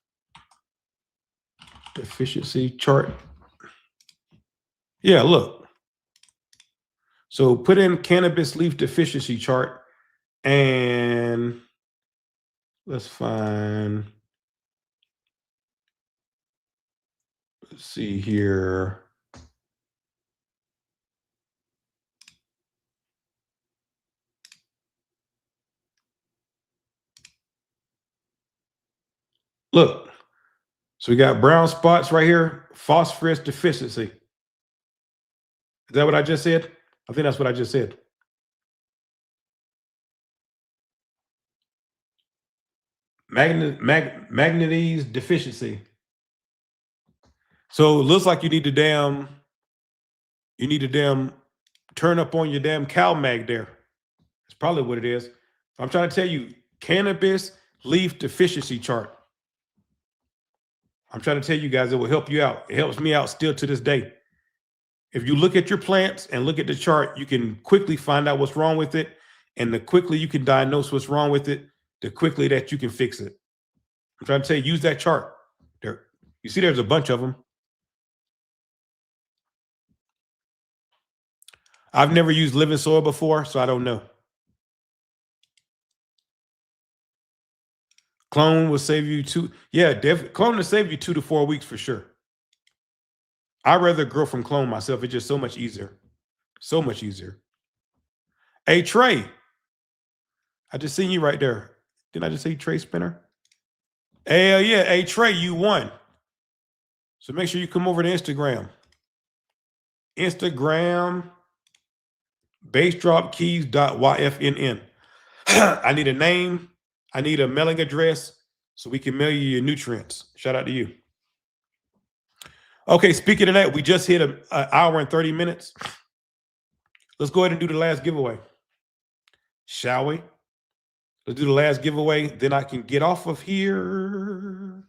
deficiency chart. Yeah, look. So put in cannabis leaf deficiency chart, and let's find. Let's see here. Look, so we got brown spots right here, phosphorus deficiency. Is that what I just said? I think that's what I just said. Manganese deficiency. So it looks like you need to turn up on your damn CalMag there. That's probably what it is. I'm trying to tell you, cannabis leaf deficiency chart. I'm trying to tell you guys, it will help you out. It helps me out still to this day. If you look at your plants and look at the chart, you can quickly find out what's wrong with it. And the quickly you can diagnose what's wrong with it, the quickly that you can fix it. I'm trying to say, use that chart. There, you see there's a bunch of them. I've never used living soil before, so I don't know. Clone will save you clone will save you 2 to 4 weeks for sure. I'd rather grow from clone myself. It's just so much easier. So much easier. Hey, Trey. I just seen you right there. Didn't I just say Trey Spinner? Hey, yeah. Hey, Trey, you won. So make sure you come over to Instagram. Instagram, bassdropkeys.yfnn. I need a name. I need a mailing address so we can mail you your nutrients. Shout out to you. Okay, speaking of that, we just hit an hour and 30 minutes. Let's go ahead and do the last giveaway. Shall we? Let's do the last giveaway. Then I can get off of here.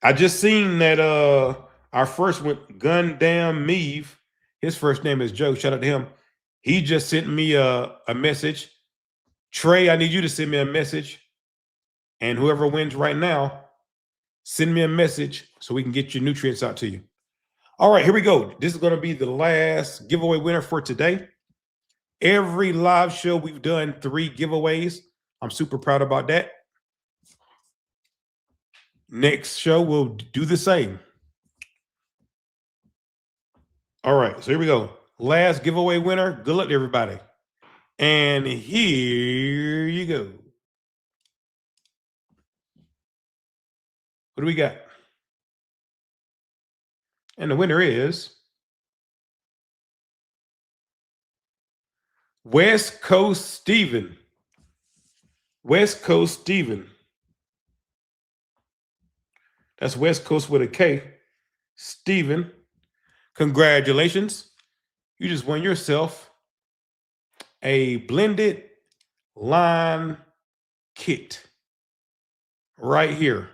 I just seen that our first one, Gundam Meave, his first name is Joe. Shout out to him. He just sent me a message. Trey, I need you to send me a message. And whoever wins right now, send me a message so we can get your nutrients out to you. All right, here we go. This is going to be the last giveaway winner for today. Every live show we've done 3 giveaways. I'm super proud about that. Next show we'll do the same. All right, so here we go. Last giveaway winner. Good luck to everybody. And here you go. What do we got? And the winner is West Coast Steven. West Coast Steven. That's West Coast with a K. Steven, congratulations. You just won yourself a blended line kit right here.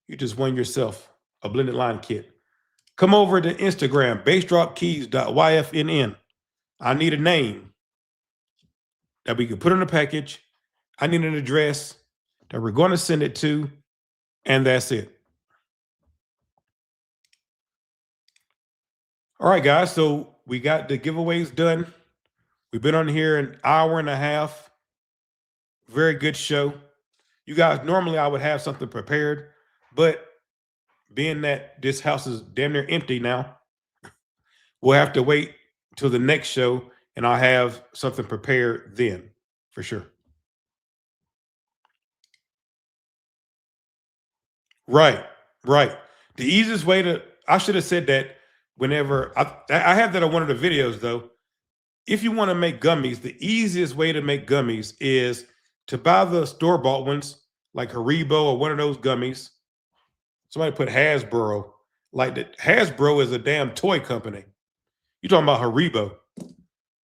You just won yourself a blended line kit. Come over to Instagram, bassdropkeys.yfnn. I need a name that we can put on the package. I need an address that we're going to send it to, and that's it. All right, guys, so we got the giveaways done. We've been on here an hour and a half. Very good show. You guys, normally I would have something prepared, but being that this house is damn near empty now, we'll have to wait till the next show, and I'll have something prepared then, for sure. Right. The easiest way to, I should have said that whenever, I have that on one of the videos though. If you want to make gummies, the easiest way to make gummies is to buy the store-bought ones, like Haribo or one of those gummies. Somebody put Hasbro. Like that, Hasbro is a damn toy company. You're talking about Haribo.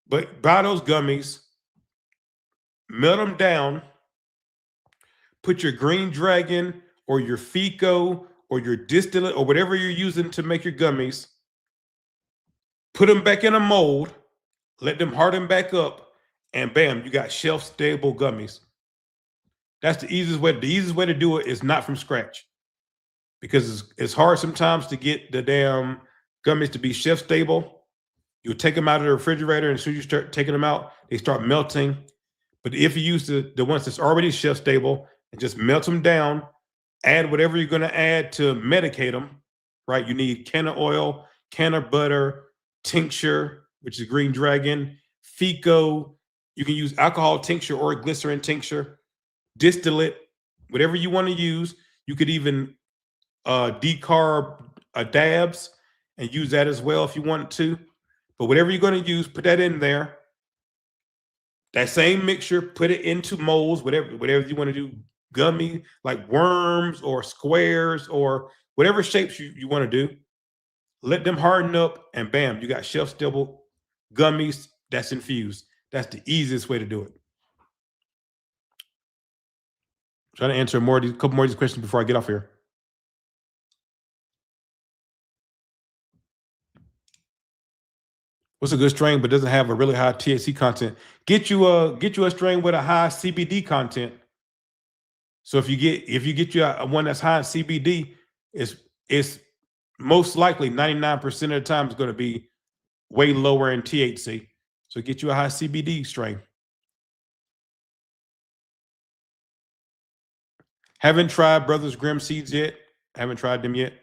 But buy those gummies, melt them down, put your Green Dragon or your Fico or your distillate or whatever you're using to make your gummies, put them back in a mold, let them harden back up, and bam, you got shelf-stable gummies. That's the easiest way. The easiest way to do it is not from scratch, because it's hard sometimes to get the damn gummies to be shelf-stable. You take them out of the refrigerator, and as soon as you start taking them out, they start melting. But if you use the ones that's already shelf-stable and just melt them down, add whatever you're going to add to medicate them, right? You need can of oil, can of butter, tincture, which is Green Dragon, Fico. You can use alcohol tincture or glycerin tincture, distillate, whatever you want to use. You could even decarb dabs and use that as well if you wanted to. But whatever you're going to use, put that in there. That same mixture, put it into molds, whatever you want to do, gummy, like worms or squares or whatever shapes you want to do. Let them harden up, and bam, you got shelf-stable gummies that's infused. That's the easiest way to do it. Trying to answer a couple more of these questions before I get off here. What's a good strain but doesn't have a really high THC content? Get you a strain with a high CBD content. So if you get you one that's high in CBD, it's most likely 99% of the time is going to be way lower in THC. So get you a high CBD strain. Haven't tried Brothers Grimm seeds yet. Haven't tried them yet.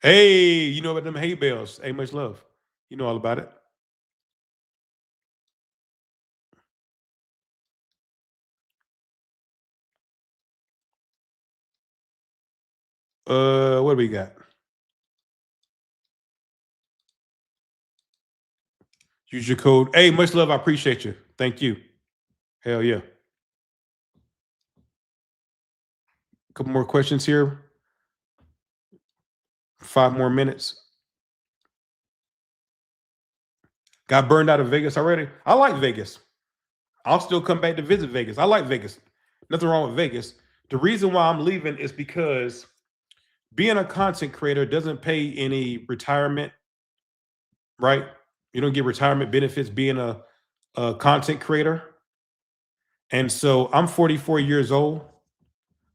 Hey, you know about them hay bales. Hey, much love. You know all about it. What do we got? Use your code. Hey, much love. I appreciate you. Thank you. Hell yeah. A couple more questions here. 5 more minutes. Got burned out of Vegas already. I like Vegas. I'll still come back to visit Vegas. I like Vegas. Nothing wrong with Vegas. The reason why I'm leaving is because being a content creator doesn't pay any retirement, right? You don't get retirement benefits being a content creator. And so I'm 44 years old.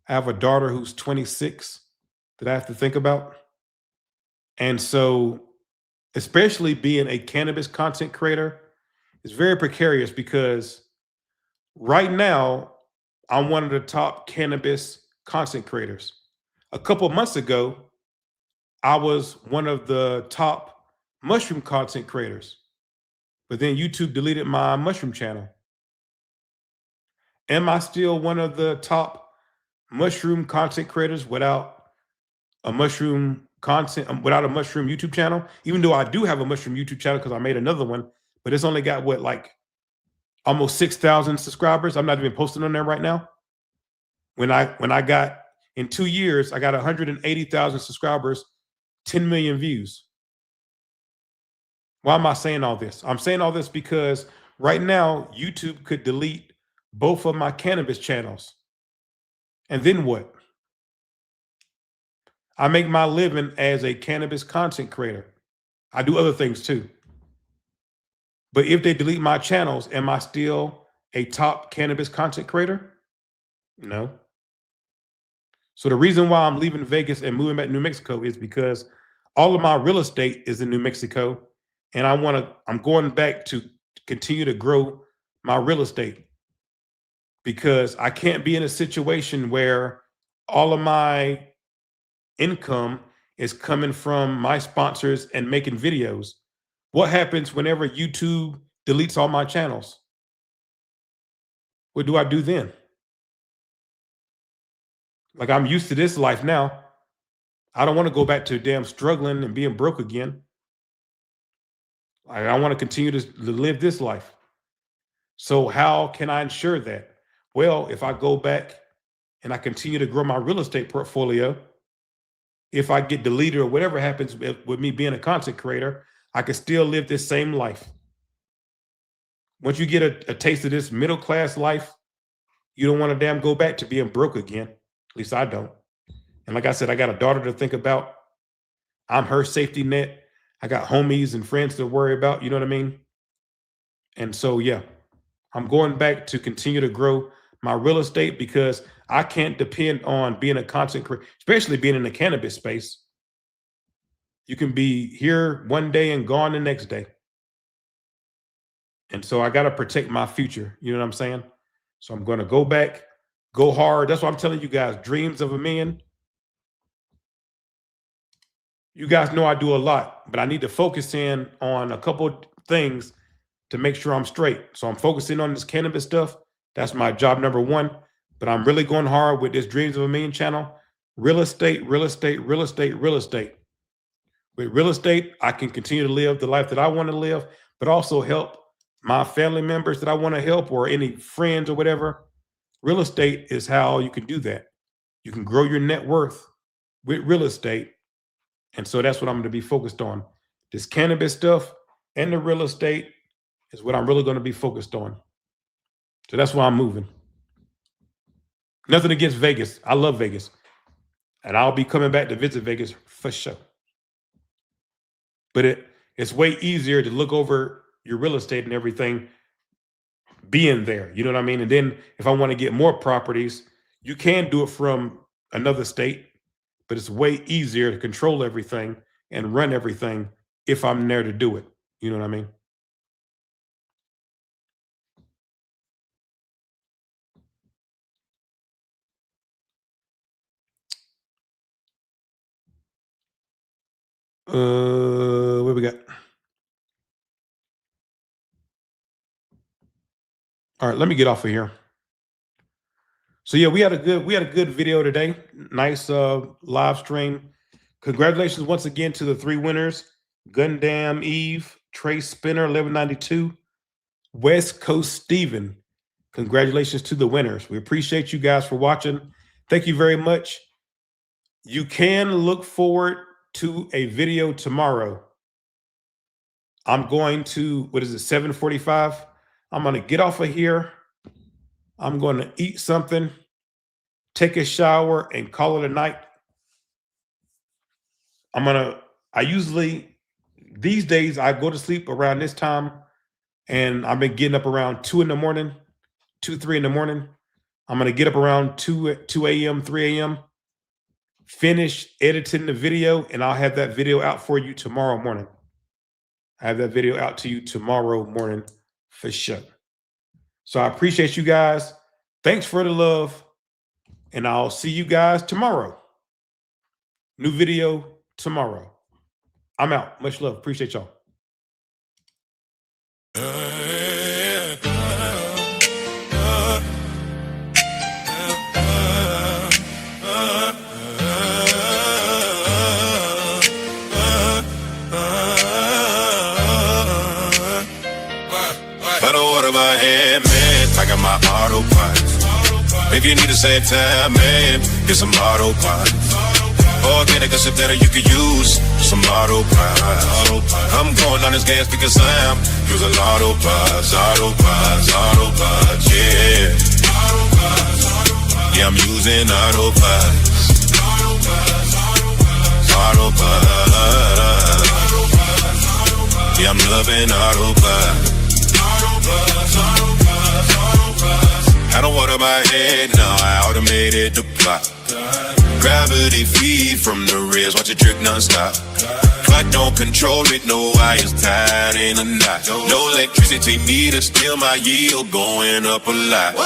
I have a daughter who's 26 that I have to think about. And so, especially being a cannabis content creator, is very precarious because right now, I'm one of the top cannabis content creators. A couple months ago, I was one of the top mushroom content creators, but then YouTube deleted my mushroom channel. Am I still one of the top mushroom content creators without a mushroom without a mushroom YouTube channel? Even though I do have a mushroom YouTube channel because I made another one, but it's only got what, like almost 6,000 subscribers. I'm not even posting on there right now. When I got in 2 years, I got 180,000 subscribers, 10 million views. Why am I saying all this? I'm saying all this because right now, YouTube could delete both of my cannabis channels. And then what? I make my living as a cannabis content creator. I do other things too. But if they delete my channels, am I still a top cannabis content creator? No. So the reason why I'm leaving Vegas and moving back to New Mexico is because all of my real estate is in New Mexico, and I'm going back to continue to grow my real estate because I can't be in a situation where all of my income is coming from my sponsors and making videos. What happens whenever YouTube deletes all my channels? What do I do then? Like, I'm used to this life now. I don't want to go back to damn struggling and being broke again. I want to continue to live this life. So how can I ensure that? Well, if I go back and I continue to grow my real estate portfolio, if I get deleted or whatever happens with me being a content creator, I can still live this same life. Once you get a taste of this middle class life, you don't want to damn go back to being broke again. At least I don't. And like I said, I got a daughter to think about. I'm her safety net. I got homies and friends to worry about. You know what I mean? And so, yeah, I'm going back to continue to grow my real estate because I can't depend on being a content creator, especially being in the cannabis space. You can be here one day and gone the next day. And so I got to protect my future. You know what I'm saying? So I'm going to go back, go hard. That's what I'm telling you guys. Dreams of a man. You guys know I do a lot, but I need to focus in on a couple things to make sure I'm straight. So I'm focusing on this cannabis stuff. That's my job number one. But I'm really going hard with this Dreams of a Man channel. Real estate, real estate, real estate, real estate. With real estate, I can continue to live the life that I want to live, but also help my family members that I want to help or any friends or whatever. Real estate is how you can do that. You can grow your net worth with real estate. And so that's what I'm going to be focused on. This cannabis stuff and the real estate is what I'm really going to be focused on. So that's why I'm moving. Nothing against Vegas. I love Vegas. And I'll be coming back to visit Vegas for sure. But it's way easier to look over your real estate and everything being there. You know what I mean? And then if I want to get more properties, you can do it from another state, but it's way easier to control everything and run everything if I'm there to do it. You know what I mean? What we got? All right, let me get off of here. So yeah, we had a good video today. Nice live stream. Congratulations once again to the 3 winners: Gundam Eve, Trace Spinner 1192, West Coast Steven. Congratulations to the winners. We appreciate you guys for watching. Thank you very much. You can look forward to a video tomorrow I'm going to, 7:45? I'm going to get off of here. I'm going to eat something, take a shower, and call it a night. These days, I go to sleep around this time, and I've been getting up around 2 in the morning, 3 in the morning. I'm going to get up around 2 a.m., 3 a.m., finish editing the video, and I'll have that video out for you tomorrow morning. I have that video out to you tomorrow morning for sure. So I appreciate you guys. Thanks for the love, and I'll see you guys tomorrow. New video tomorrow. I'm out. Much love. Appreciate y'all. My hand, man, I got my autopilots. If you need to save time, man, get some autopilots. Organic or synthetic, you can use some autopilots. I'm going on this gas because I'm using autopilots, yeah. Yeah, I'm using autopilots. Yeah, I'm loving autopilots. I don't water my head, now I automated the plot. Gravity feed from the rears, watch it drip non-stop. Clock don't control it, no wires tied in a knot. No electricity meter, still my yield going up a lot.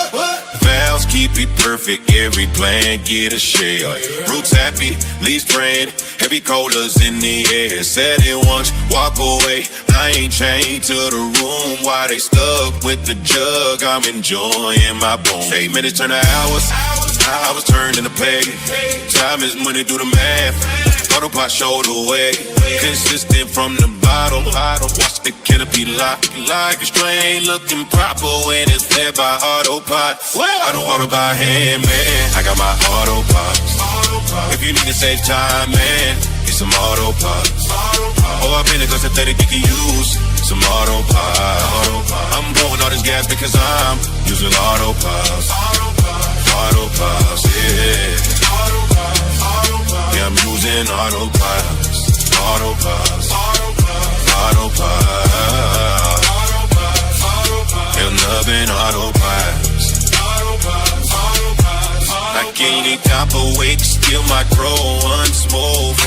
Valves keep it perfect, every plant get a share. Roots happy, leaves praying, heavy colas in the air. Said it once, walk away, I ain't chained to the room. Why they stuck with the jug, I'm enjoying my boom. 8 minutes turn to hours, hours turn into pay. Time is money, do the math. Autopilot show the way. Consistent from the bottom. Watch the canopy lock. Like a strain looking proper when it's fed by autopilot. I don't auto by hand, man. I got my autopilot. If you need to save time, man, get some autopilot. Oh, I've been a good synthetic, you can use some autopilot. I'm blowing all this gas because I'm using autopilot. Autopilots, yeah. Yeah, I'm using autopilots. Autopilots. I'm loving autopilots. I can't eat copper weight, still my crow unsmooth.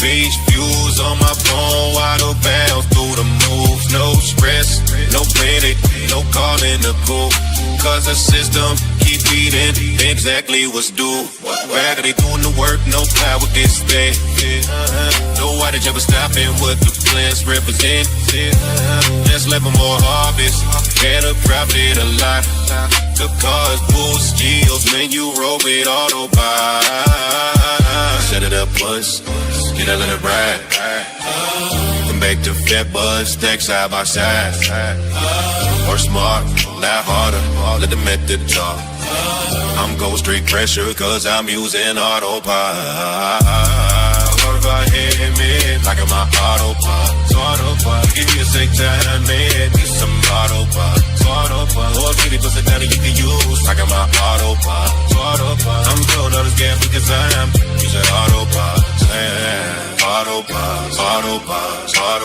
Beach views on my phone, auto bounce through the moves. No stress, no panic, no calling the cool. Cause the system keep feeding exactly what's due. Gravity doing the work, no power gets there. Nobody ever stopping what the plants represent. Let's let more harvest, better profit a lot. The cars boost yields, man, you roll with autopilot. Set it up once, get a little ride. Come back to fat buzz, stack side by side. Or smart, laugh harder, let the method talk. I'm go straight pressure cause I'm using autopilot. Autopilot, hey man, like my autopilot. Give me a sick time, man, need some autopilot. Or 50% down you can use, like my autopilot. I'm blowing all this gas because I'm using autopilot. Autopilots. Autopilots.